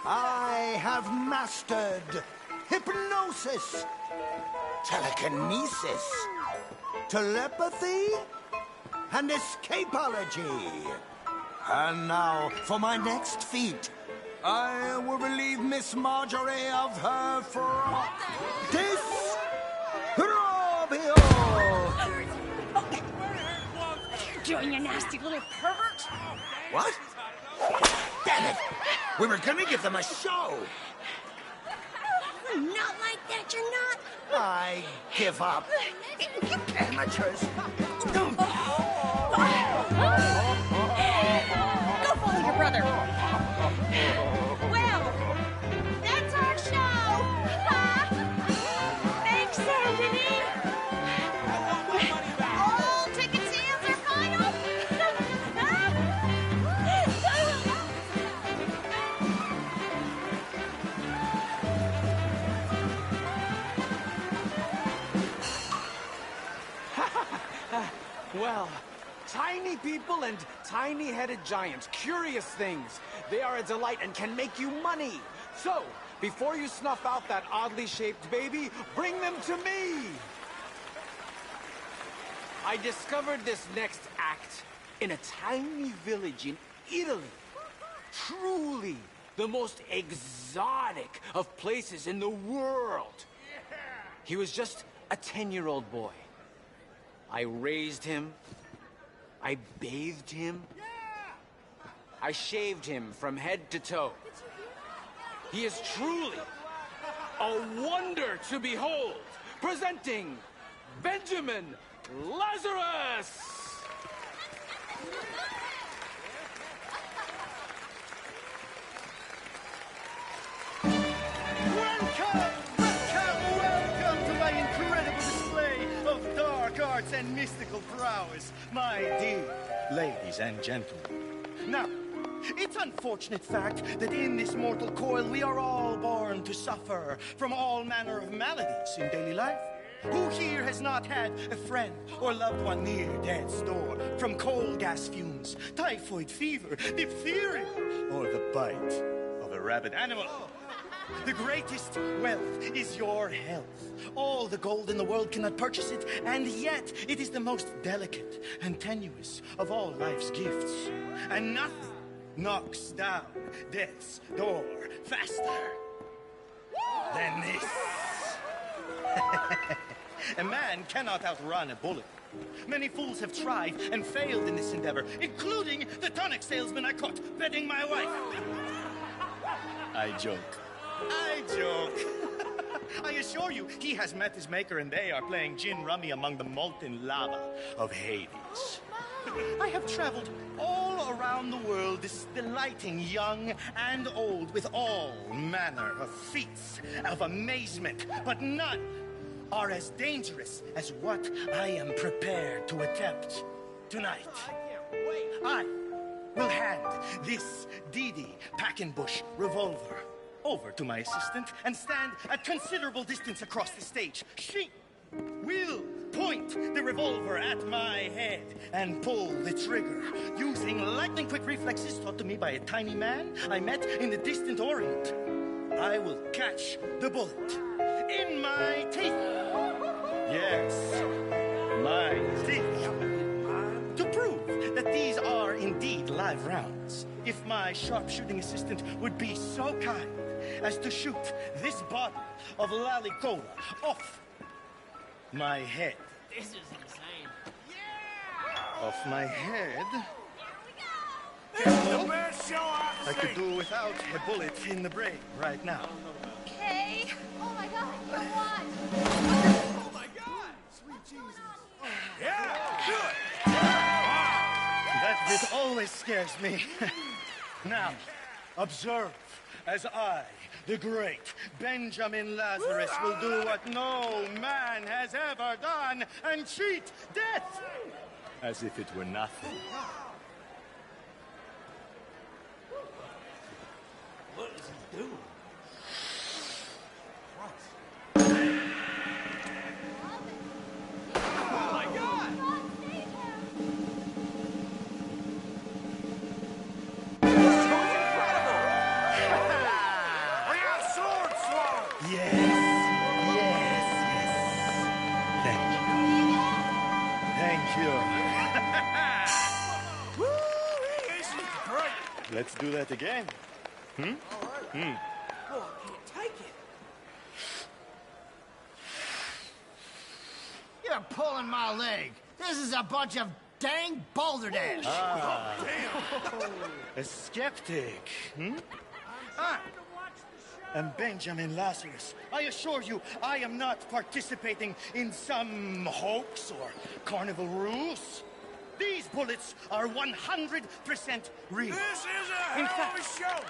I have mastered hypnosis, telekinesis, telepathy, and escapology. And now, for my next feat, I will relieve Miss Marjorie of her disrobio. Doing you nasty little pervert? What? Damn it! We were gonna give them a show. Not like that, you're not. I give up. Amateurs. Go follow your brother. Well, that's our show. Thanks, Anthony. All ticket sales are final. Well, tiny people and tiny-headed giants, curious things. They are a delight and can make you money. So, before you snuff out that oddly shaped baby, bring them to me. I discovered this next act in a tiny village in Italy. Truly the most exotic of places in the world. He was just a 10-year-old boy. I raised him. I bathed him. I shaved him from head to toe. He is truly a wonder to behold. Presenting Benjamin Lazarus! Welcome to my incredible display of dark arts and mystical prowess, my dear ladies and gentlemen. Now, it's unfortunate fact that in this mortal coil we are all born to suffer from all manner of maladies in daily life. Who here has not had a friend or loved one near death's door from coal gas fumes, typhoid fever, diphtheria, or the bite of a rabid animal? The greatest wealth is your health. All the gold in the world cannot purchase it, and yet it is the most delicate and tenuous of all life's gifts. And nothing knocks down death's door faster than this. A man cannot outrun a bullet. Many fools have tried and failed in this endeavor, including the tonic salesman I caught bedding my wife. I joke. I joke. I assure you, he has met his maker and they are playing gin rummy among the molten lava of Hades. I have traveled all around the world, delighting young and old with all manner of feats of amazement, but none are as dangerous as what I am prepared to attempt tonight. I will hand this Didi Packenbush revolver over to my assistant and stand at considerable distance across the stage. She will point the revolver at my head and pull the trigger using lightning-quick reflexes taught to me by a tiny man I met in the distant Orient. I will catch the bullet in my teeth. Yes, my teeth. To prove that these are indeed live rounds, if my sharpshooting assistant would be so kind as to shoot this bottle of Lally-Cola off my head. This is insane. Off my head. This is the best show I've I seen. could do without a bullet in the brain right now. Okay. Oh my God, go on. Oh my God! Sweet Jesus. Yeah, do it. That bit always scares me. Now, observe as I, the great Benjamin Lazarus, will do what no man has ever done and cheat death as if it were nothing. What is he doing? Oh my God! We got sword swallow! Yes, yes, yes. Thank you. Thank you. Woo! This is great! Let's do that again. Oh, I can't take it. You're pulling my leg. This is a bunch of dang balderdash. Ah. A skeptic, I am Benjamin Lazarus. I assure you, I am not participating in some hoax or carnival ruse. These bullets are 100% real. This is a hell of a show!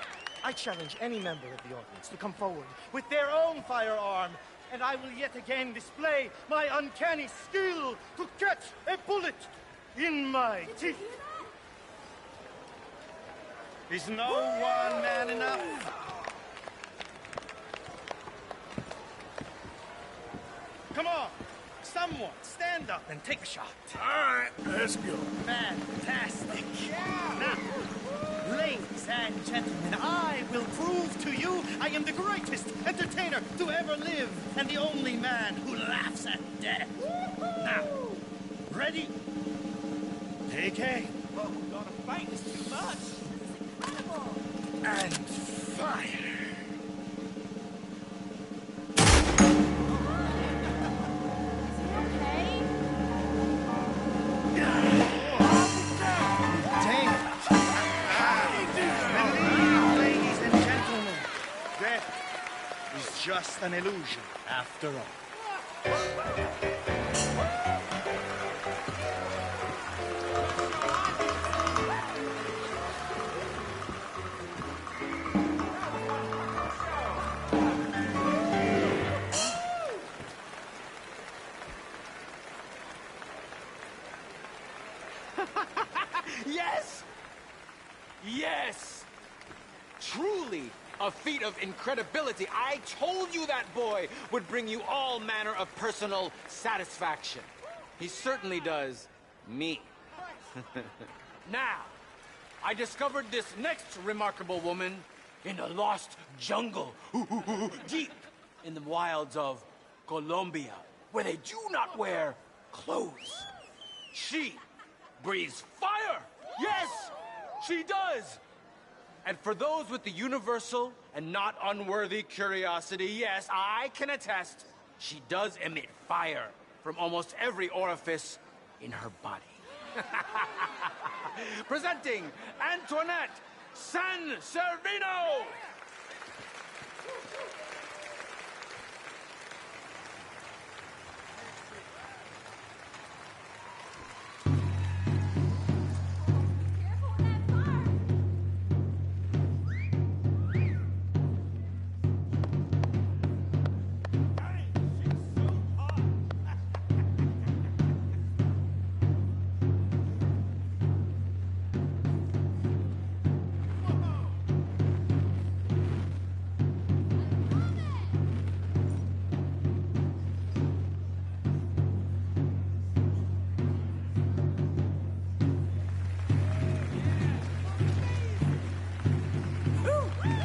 I challenge any member of the audience to come forward with their own firearm, and I will yet again display my uncanny skill to catch a bullet in my teeth. Is no one man enough? Come on, someone stand up and take a shot. All right, let's go. Fantastic. Now, ladies and gentlemen, I will prove to you I am the greatest entertainer to ever live and the only man who laughs at death. Now, ready? Take aim. Oh, we're gonna fight. It's too much. And fire. Just an illusion, after all. Yes! Yes! Truly a feat of incredibility. I told you that boy would bring you all manner of personal satisfaction. He certainly does me. Now, I discovered this next remarkable woman in a lost jungle, deep in the wilds of Colombia, where they do not wear clothes. She breathes fire! Yes, she does! And for those with the universal and not unworthy curiosity, yes, I can attest, she does emit fire from almost every orifice in her body. Presenting Antoinette San Servino!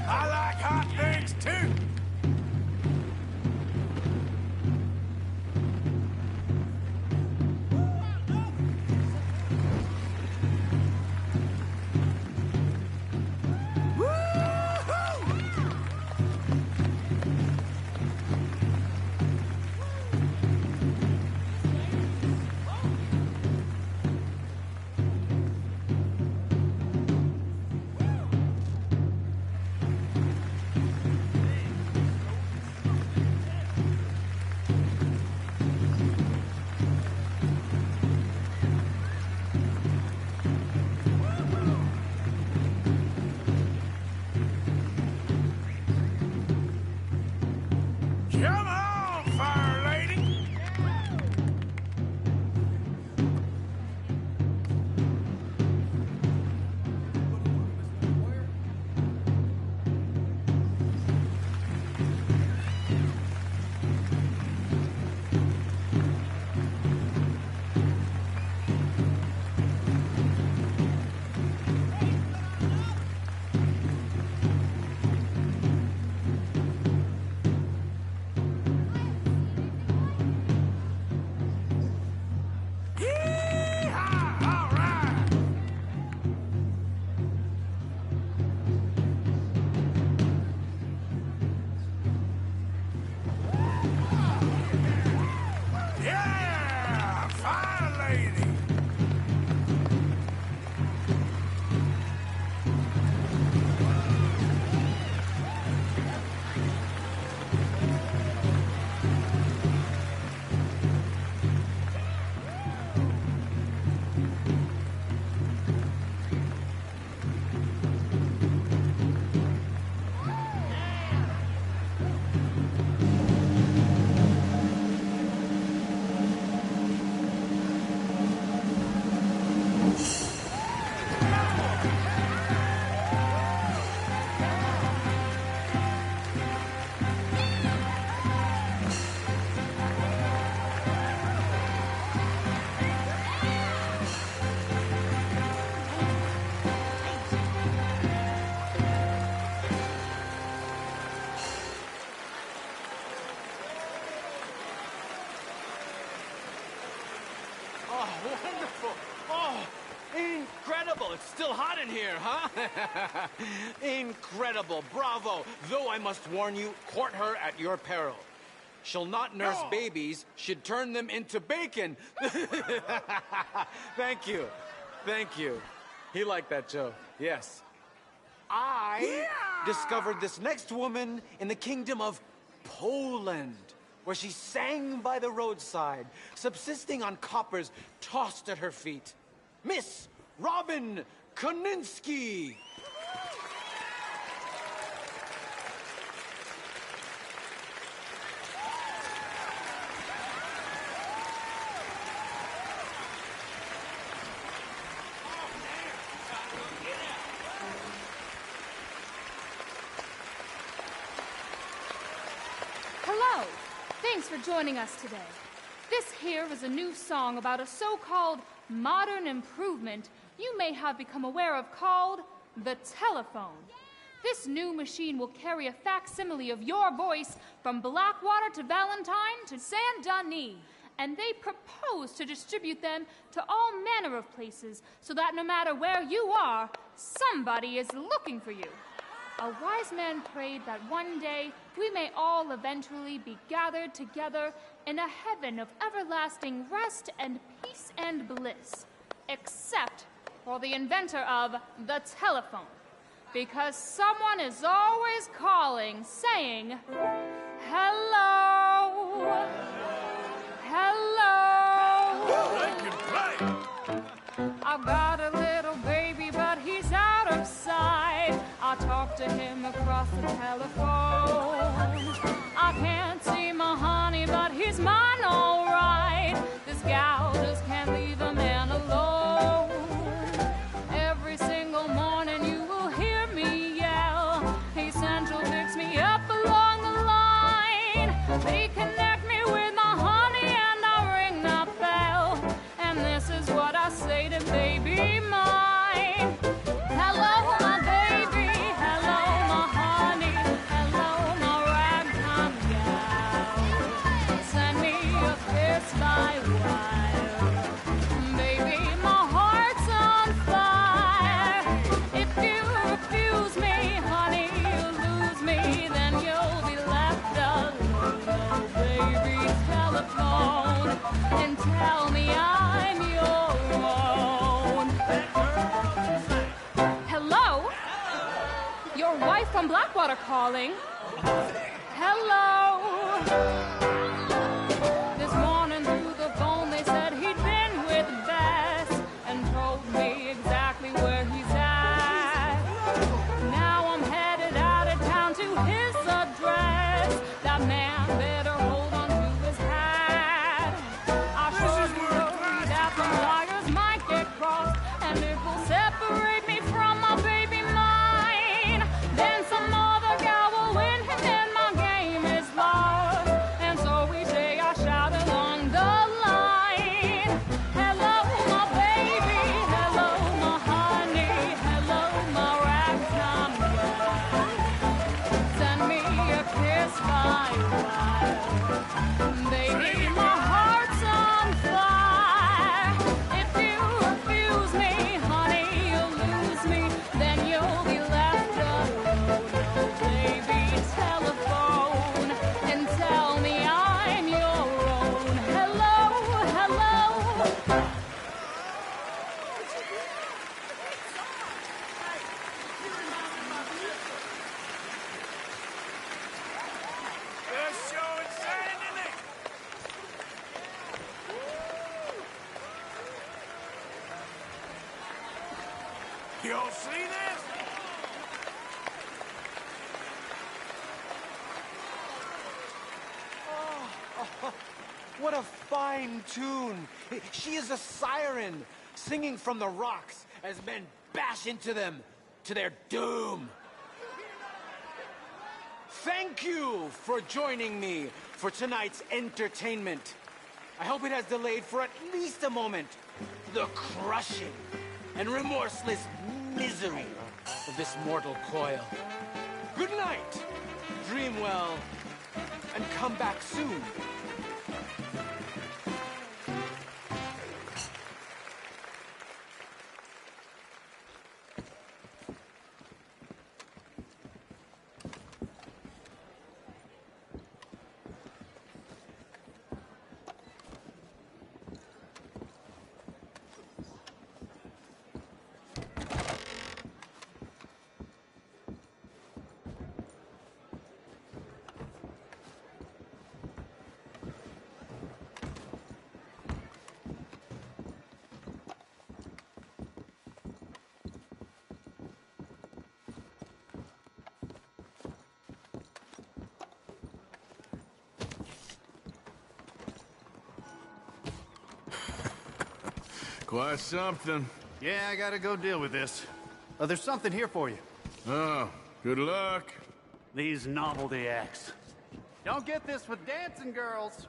I like hot things too! Come on, fire lady! Yeah! Fire lady! Oh, wonderful! Oh, incredible! It's still hot in here, huh? Incredible! Bravo! Though I must warn you, court her at your peril. She'll not nurse babies, she'd turn them into bacon. Thank you. Thank you. He liked that joke. Yes. I discovered this next woman in the kingdom of Poland, where she sang by the roadside, subsisting on coppers tossed at her feet. Miss Robin Koninsky. Hello. Thanks for joining us today. This here is a new song about a so-called modern improvement you may have become aware of called the telephone. This new machine will carry a facsimile of your voice from Blackwater to Valentine to Saint Denis. And they propose to distribute them to all manner of places so that no matter where you are, somebody is looking for you. A wise man prayed that one day we may all eventually be gathered together in a heaven of everlasting rest and peace and bliss, except for the inventor of the telephone, because someone is always calling, saying, hello, hello. They can play. I've got a little baby, but he's out of sight. I talk to him across the telephone. I can't see my honey, but he's mine all right. This gal just can't leave a man alone. Every single morning you will hear me yell. He central picks me up along the line. They connect me with my honey and I ring the bell. And this is what I say to baby mine. Hello, my baby. Hello, my honey. Hello, my ragtime gal. Send me a kiss by wire. Baby, my heart's on fire. If you refuse me, honey, you'll lose me. Then you'll be left alone. Oh, baby, telephone and tell me I'm your own. Hello? Your wife from Blackwater calling. Hello? This morning through the phone they said he'd been with Bess and told me exactly where he's at. Now I'm headed out of town to his address. That man better hold on to his hat. I sure worry that the wires might get crossed and it will separate me from my baby mine. Then some other gal will win him and my game is lost. And so each day I shout along the line. Hello, my baby. Hello, my honey. Hello, my ragtime gal. Send me a kiss by wire. Baby, my heart's on fire. If you refuse me, honey, you'll lose me. Then you'll be left alone. Oh, baby, telephone and tell me I'm your own. Hello, hello. They're showing sign, isn't it? Y'all see this? What a fine tune. She is a siren, singing from the rocks as men bash into them to their doom. Thank you for joining me for tonight's entertainment. I hope it has delayed for at least a moment the crushing and remorseless misery of this mortal coil. Good night, dream well, and come back soon. Quite something. Yeah, I gotta go deal with this. There's something here for you. Oh, good luck. These novelty acts. Don't get this with dancing girls.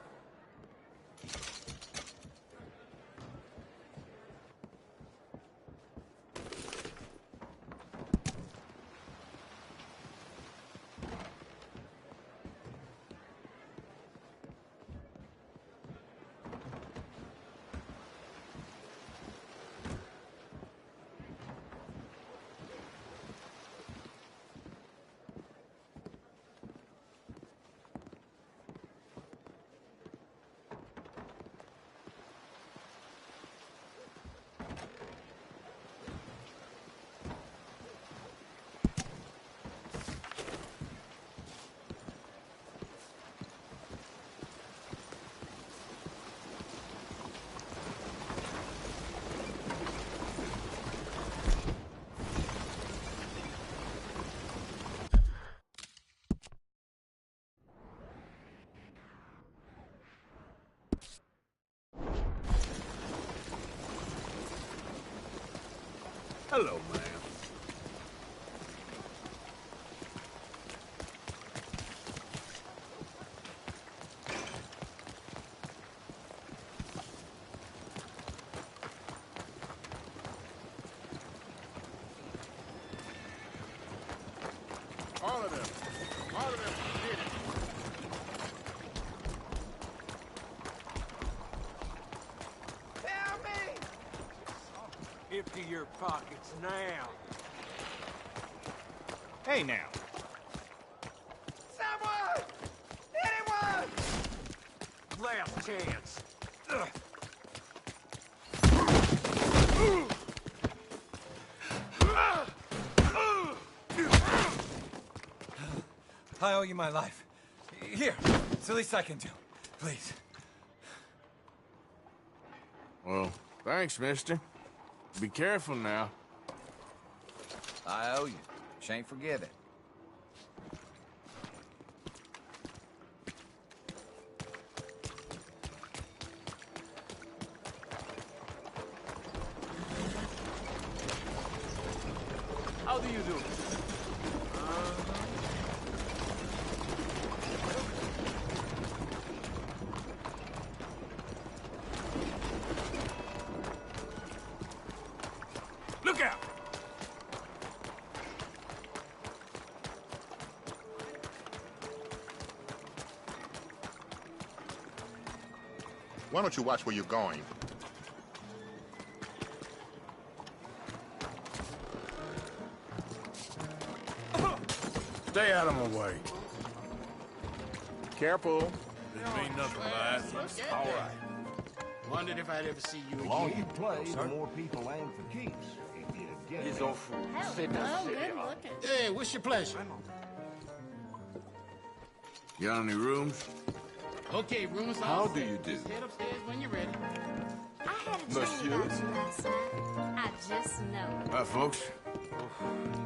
Hello, ma'am. All of them. All of them. Get it. Help me! Empty your pockets now. Hey now. Someone! Anyone! Last chance. Ugh. I owe you my life. Here, it's the least I can do. Please. Well, thanks, mister. Be careful now. I owe you. Shan't forget it. How do you do? Look out! Why don't you watch where you're going? Stay out of my way. Careful. Didn't mean nothing by it. All right. Wondered if I'd ever see you The longer you again. play, the more people aim for keeps. If you get He's it. all fool. Sit Oh, down. good looking. Hey, what's your pleasure? Got any rooms? Okay, room's all How set. do you do? Just head upstairs when you're ready. I had a Monsieur? dream about you last night. I just know it. Hi, folks.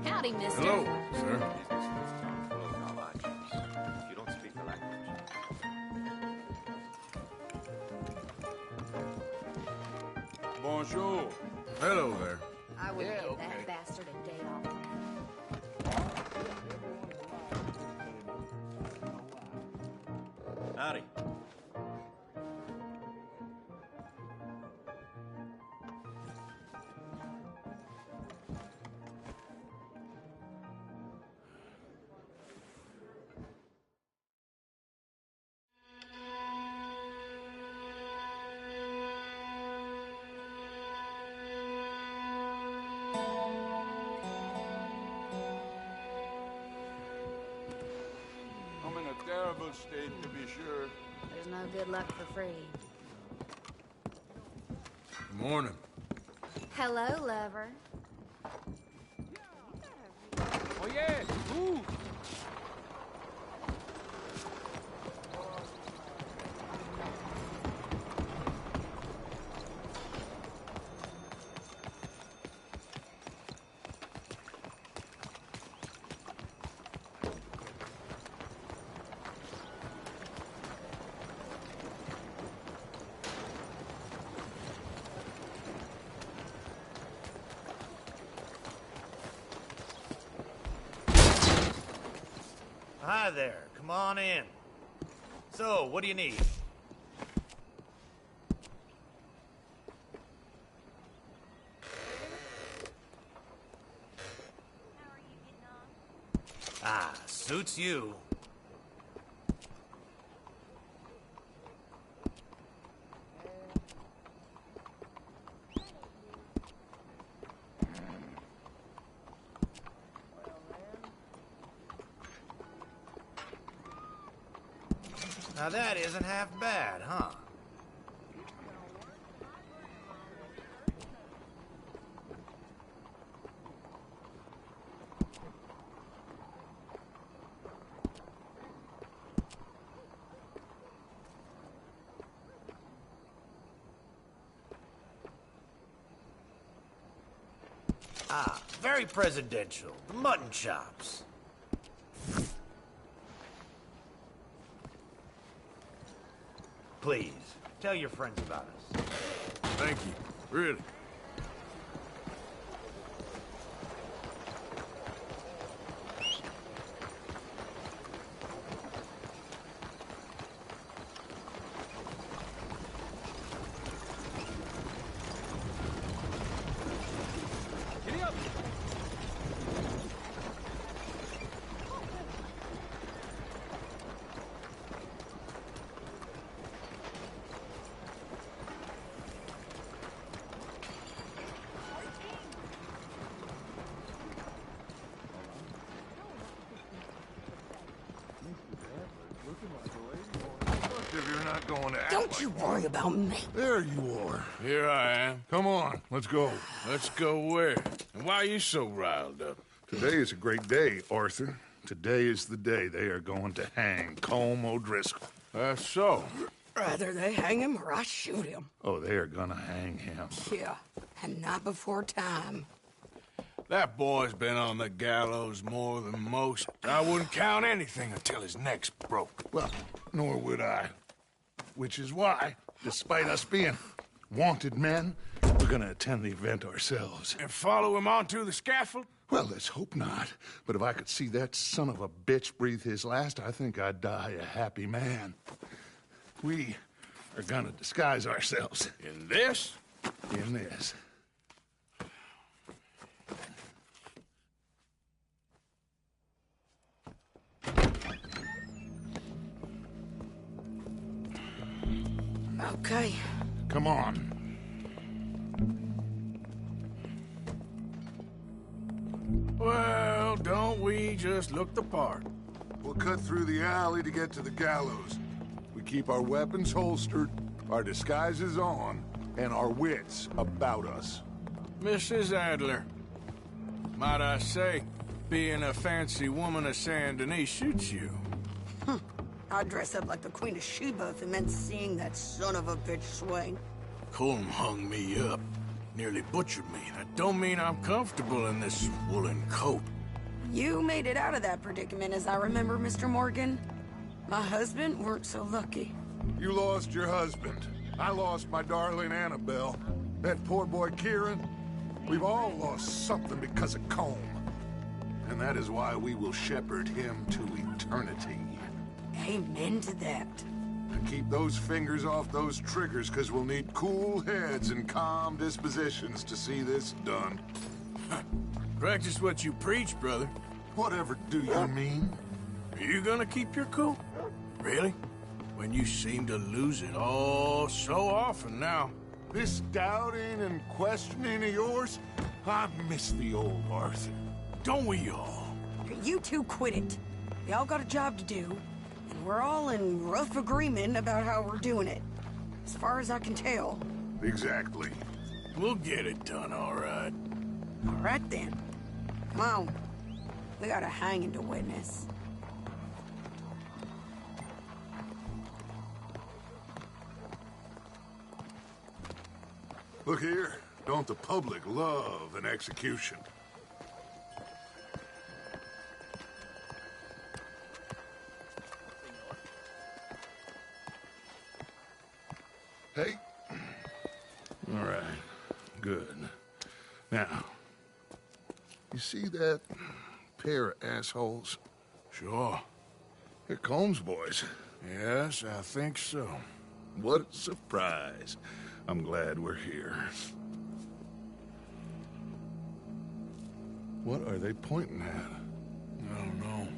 Howdy, mister. Hello, sir. You don't speak the language. Bonjour. Hello there. I wouldn't give that bastard a day off. Howdy. I'm in a terrible state, to be sure. There's no good luck for free. Good morning. Hello, lover. Oh yeah. Ooh. Hi there. Come on in. So, what do you need? Ah, suits you. Now that isn't half bad, huh? Ah, very presidential. The mutton chops. Please, tell your friends about us. Thank you. Really. going to act Don't like you one. worry about me. There you are. Here I am. Come on, let's go. Let's go where? And why are you so riled up? Today is a great day, Arthur. Today is the day they are going to hang Colm O'Driscoll. That's so. Rather they hang him or I shoot him. Oh, they are gonna hang him. Yeah, and not before time. That boy's been on the gallows more than most. I wouldn't count anything until his neck's broke. Well, nor would I. Which is why, despite us being wanted men, we're gonna attend the event ourselves. And follow him onto the scaffold? Well, let's hope not. But if I could see that son of a bitch breathe his last, I think I'd die a happy man. We are gonna disguise ourselves. In this? In this. Okay. Come on. Well, don't we just look the part? We'll cut through the alley to get to the gallows. We keep our weapons holstered, our disguises on, and our wits about us. Mrs. Adler, might I say, being a fancy woman of Saint Denis shoots you. I'd dress up like the Queen of Sheba if it meant seeing that son of a bitch swing. Colm hung me up, nearly butchered me. That don't mean I'm comfortable in this woolen coat. You made it out of that predicament, as I remember, Mr. Morgan. My husband weren't so lucky. You lost your husband. I lost my darling Annabelle. That poor boy Kieran. We've all lost something because of Colm. And that is why we will shepherd him to eternity. Amen to that. And keep those fingers off those triggers, because we'll need cool heads and calm dispositions to see this done. Practice what you preach, brother. Whatever do you mean? Are you gonna keep your cool? Really? When you seem to lose it all so often now. This doubting and questioning of yours, I miss the old Arthur. Don't we all? You two quit it. We all got a job to do, and we're all in rough agreement about how we're doing it. As far as I can tell. Exactly. We'll get it done, all right. All right, then. Come on. We got a hanging to witness. Look here. Don't the public love an execution? Hey. All right. Good. Now, you see that pair of assholes? Sure. They're Colm's boys. Yes, I think so. What a surprise. I'm glad we're here. What are they pointing at? I don't know.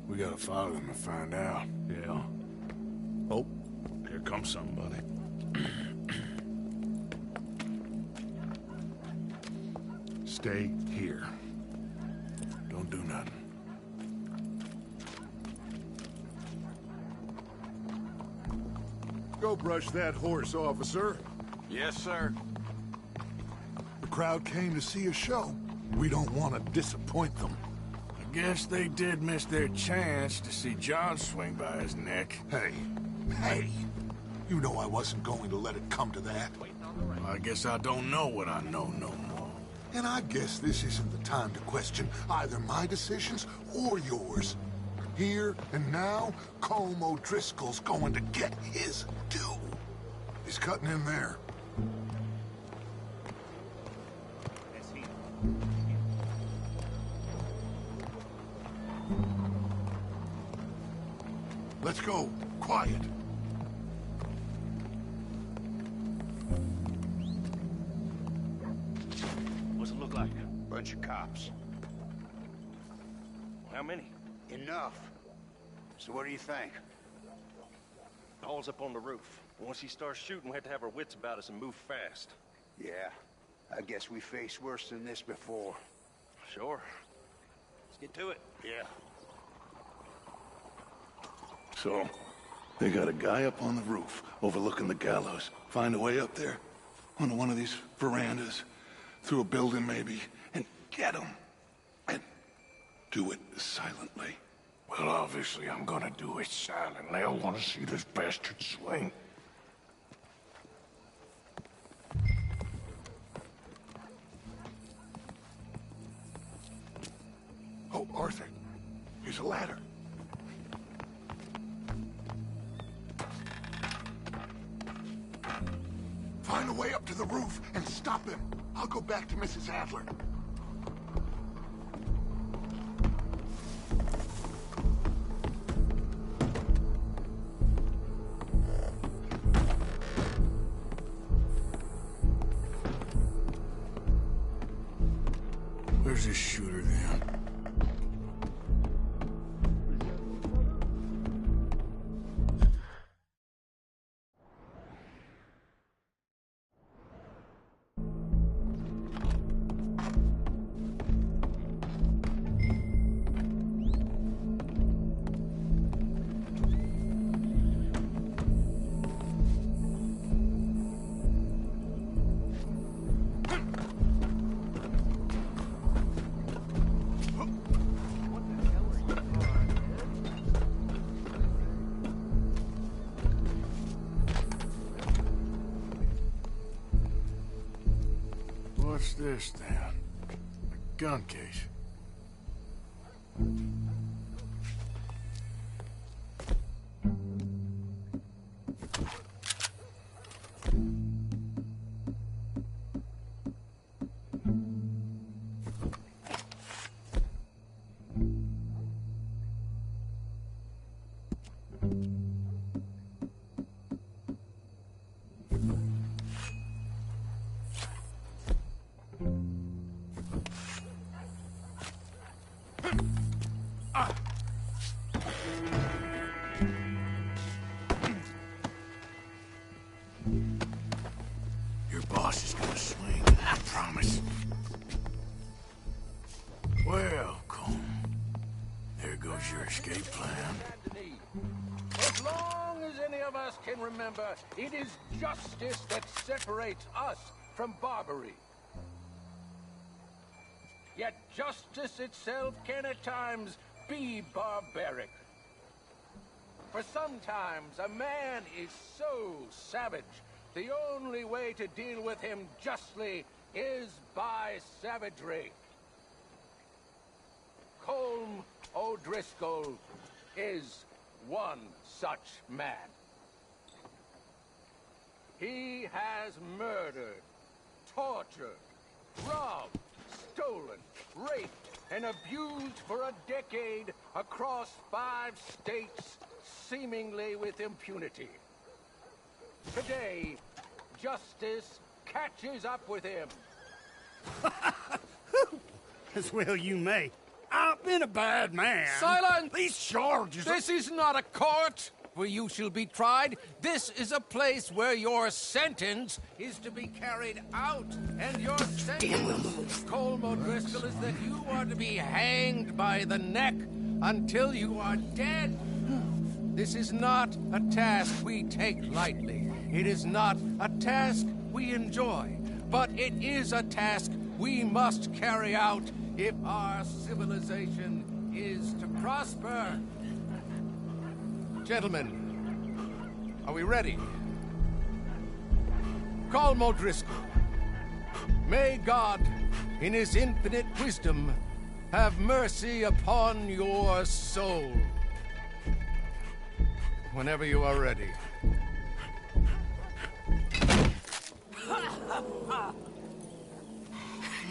We gotta follow them and find out. Yeah. Oh, here comes somebody. Stay here. Don't do nothing. Go brush that horse, officer. Yes, sir. The crowd came to see a show. We don't want to disappoint them. I guess they did miss their chance to see John swing by his neck. Hey, you know I wasn't going to let it come to that. I guess I don't know what I know no more. And I guess this isn't the time to question either my decisions or yours. Here and now, Colm O'Driscoll's going to get his due. He's cutting in there. Let's go. Quiet. What's it look like? Bunch of cops. How many? Enough. So what do you think? Paul's up on the roof. Once he starts shooting, we have to have our wits about us and move fast. Yeah, I guess we faced worse than this before. Sure. Let's get to it. Yeah. So, They got a guy up on the roof overlooking the gallows. Find a way up there, onto one of these verandas, through a building maybe, and get him. And do it silently. Well, obviously I'm gonna do it silently. I want to see this bastard swing. Oh, Arthur, here's a ladder. Find a way up to the roof and stop him. I'll go back to Mrs. Adler. Where's this shooter then? What's this, then? A gun case. Your boss is gonna swing, I promise. Welcome. There goes your escape plan. As long as any of us can remember, it is justice that separates us from barbary. Yet justice itself can at times be barbaric. For sometimes a man is so savage, the only way to deal with him justly is by savagery. Colm O'Driscoll is one such man. He has murdered, tortured, robbed, stolen, raped, and abused for a decade across 5 states, seemingly with impunity. Today, justice catches up with him. As well you may. I've been a bad man. Silence! These charges are... This is not a court where you shall be tried. This is a place where your sentence is to be carried out. And your sentence, Colm O'Driscoll, is that you are to be hanged by the neck until you are dead. This is not a task we take lightly. It is not a task we enjoy. But it is a task we must carry out if our civilization is to prosper. Gentlemen, are we ready? Colm O'Driscoll, may God, in his infinite wisdom, have mercy upon your soul. Whenever you are ready.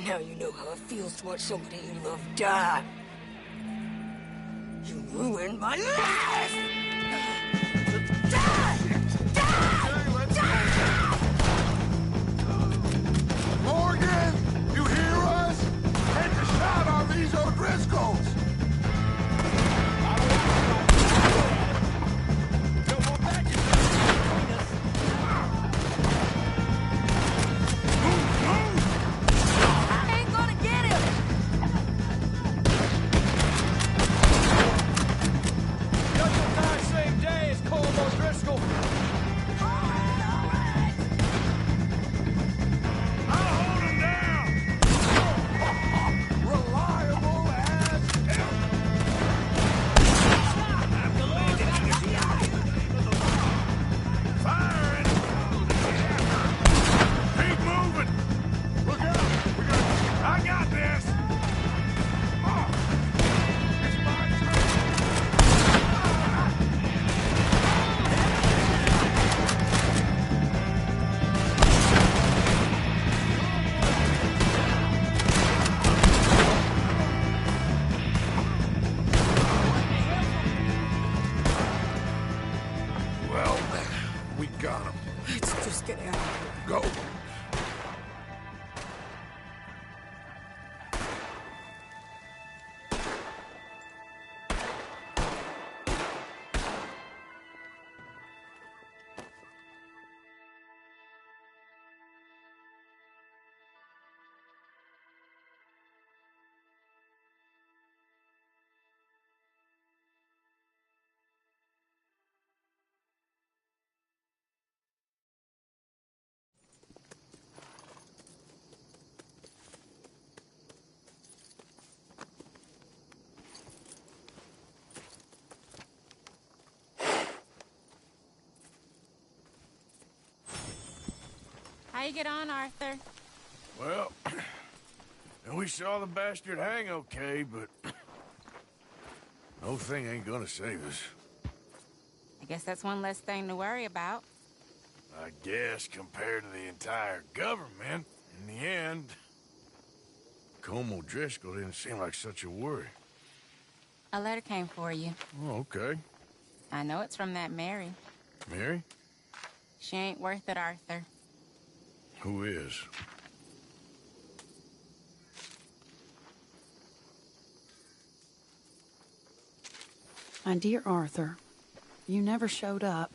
Now you know how it feels to watch somebody you love die. You ruined my life! Morgan, you hear us? Take a shot on these O'Driscolls! How you get on, Arthur? Well, and we saw the bastard hang okay, but no thing ain't gonna save us. I guess that's one less thing to worry about. I guess compared to the entire government, in the end, Colm O'Driscoll didn't seem like such a worry. A letter came for you. Oh, okay. I know it's from that Mary. Mary? She ain't worth it, Arthur. Who is? My dear Arthur, you never showed up.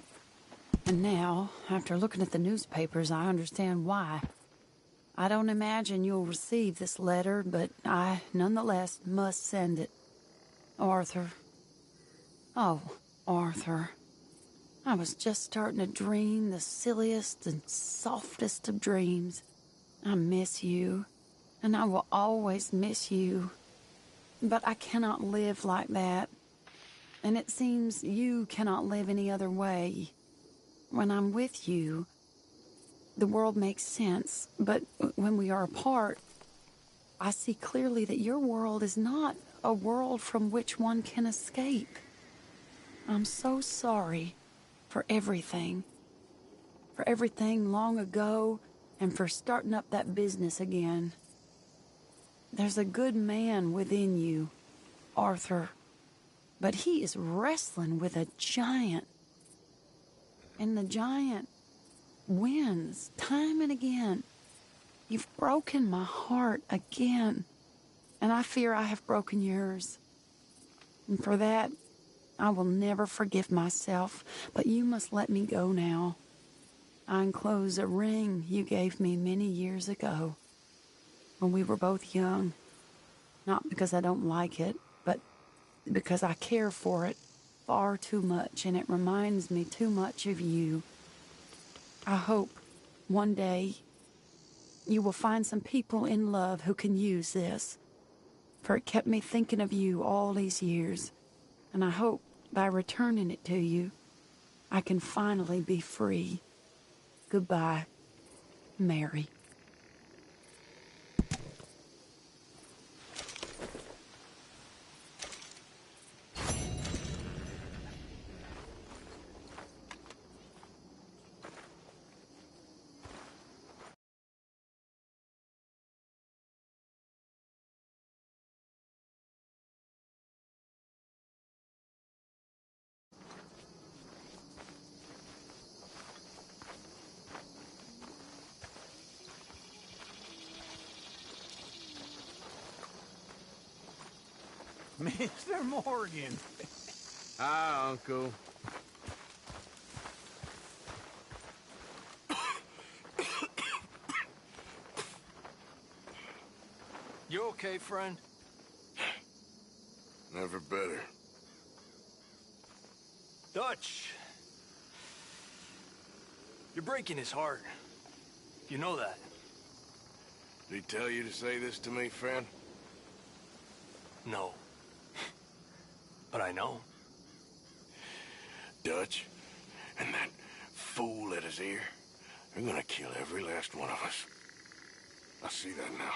And now, after looking at the newspapers, I understand why. I don't imagine you'll receive this letter, but I, nonetheless, must send it. Arthur. Oh, Arthur. I was just starting to dream the silliest and softest of dreams. I miss you, and I will always miss you. But I cannot live like that. And it seems you cannot live any other way. When I'm with you, the world makes sense. But when we are apart, I see clearly that your world is not a world from which one can escape. I'm so sorry for everything. For everything long ago, and for starting up that business again. There's a good man within you, Arthur. But he is wrestling with a giant. And the giant wins time and again. You've broken my heart again. And I fear I have broken yours. And for that, I will never forgive myself. But you must let me go now. I enclose a ring you gave me many years ago, when we were both young. Not because I don't like it, but because I care for it far too much, and it reminds me too much of you. I hope one day you will find some people in love who can use this, for it kept me thinking of you all these years, and I hope by returning it to you, I can finally be free. Goodbye, Mary. Mr. Morgan. Hi, Uncle. You okay, friend? Never better. Dutch. You're breaking his heart. You know that. Did he tell you to say this to me, friend? No. But I know. Dutch and that fool at his ear, they're gonna kill every last one of us. I see that now.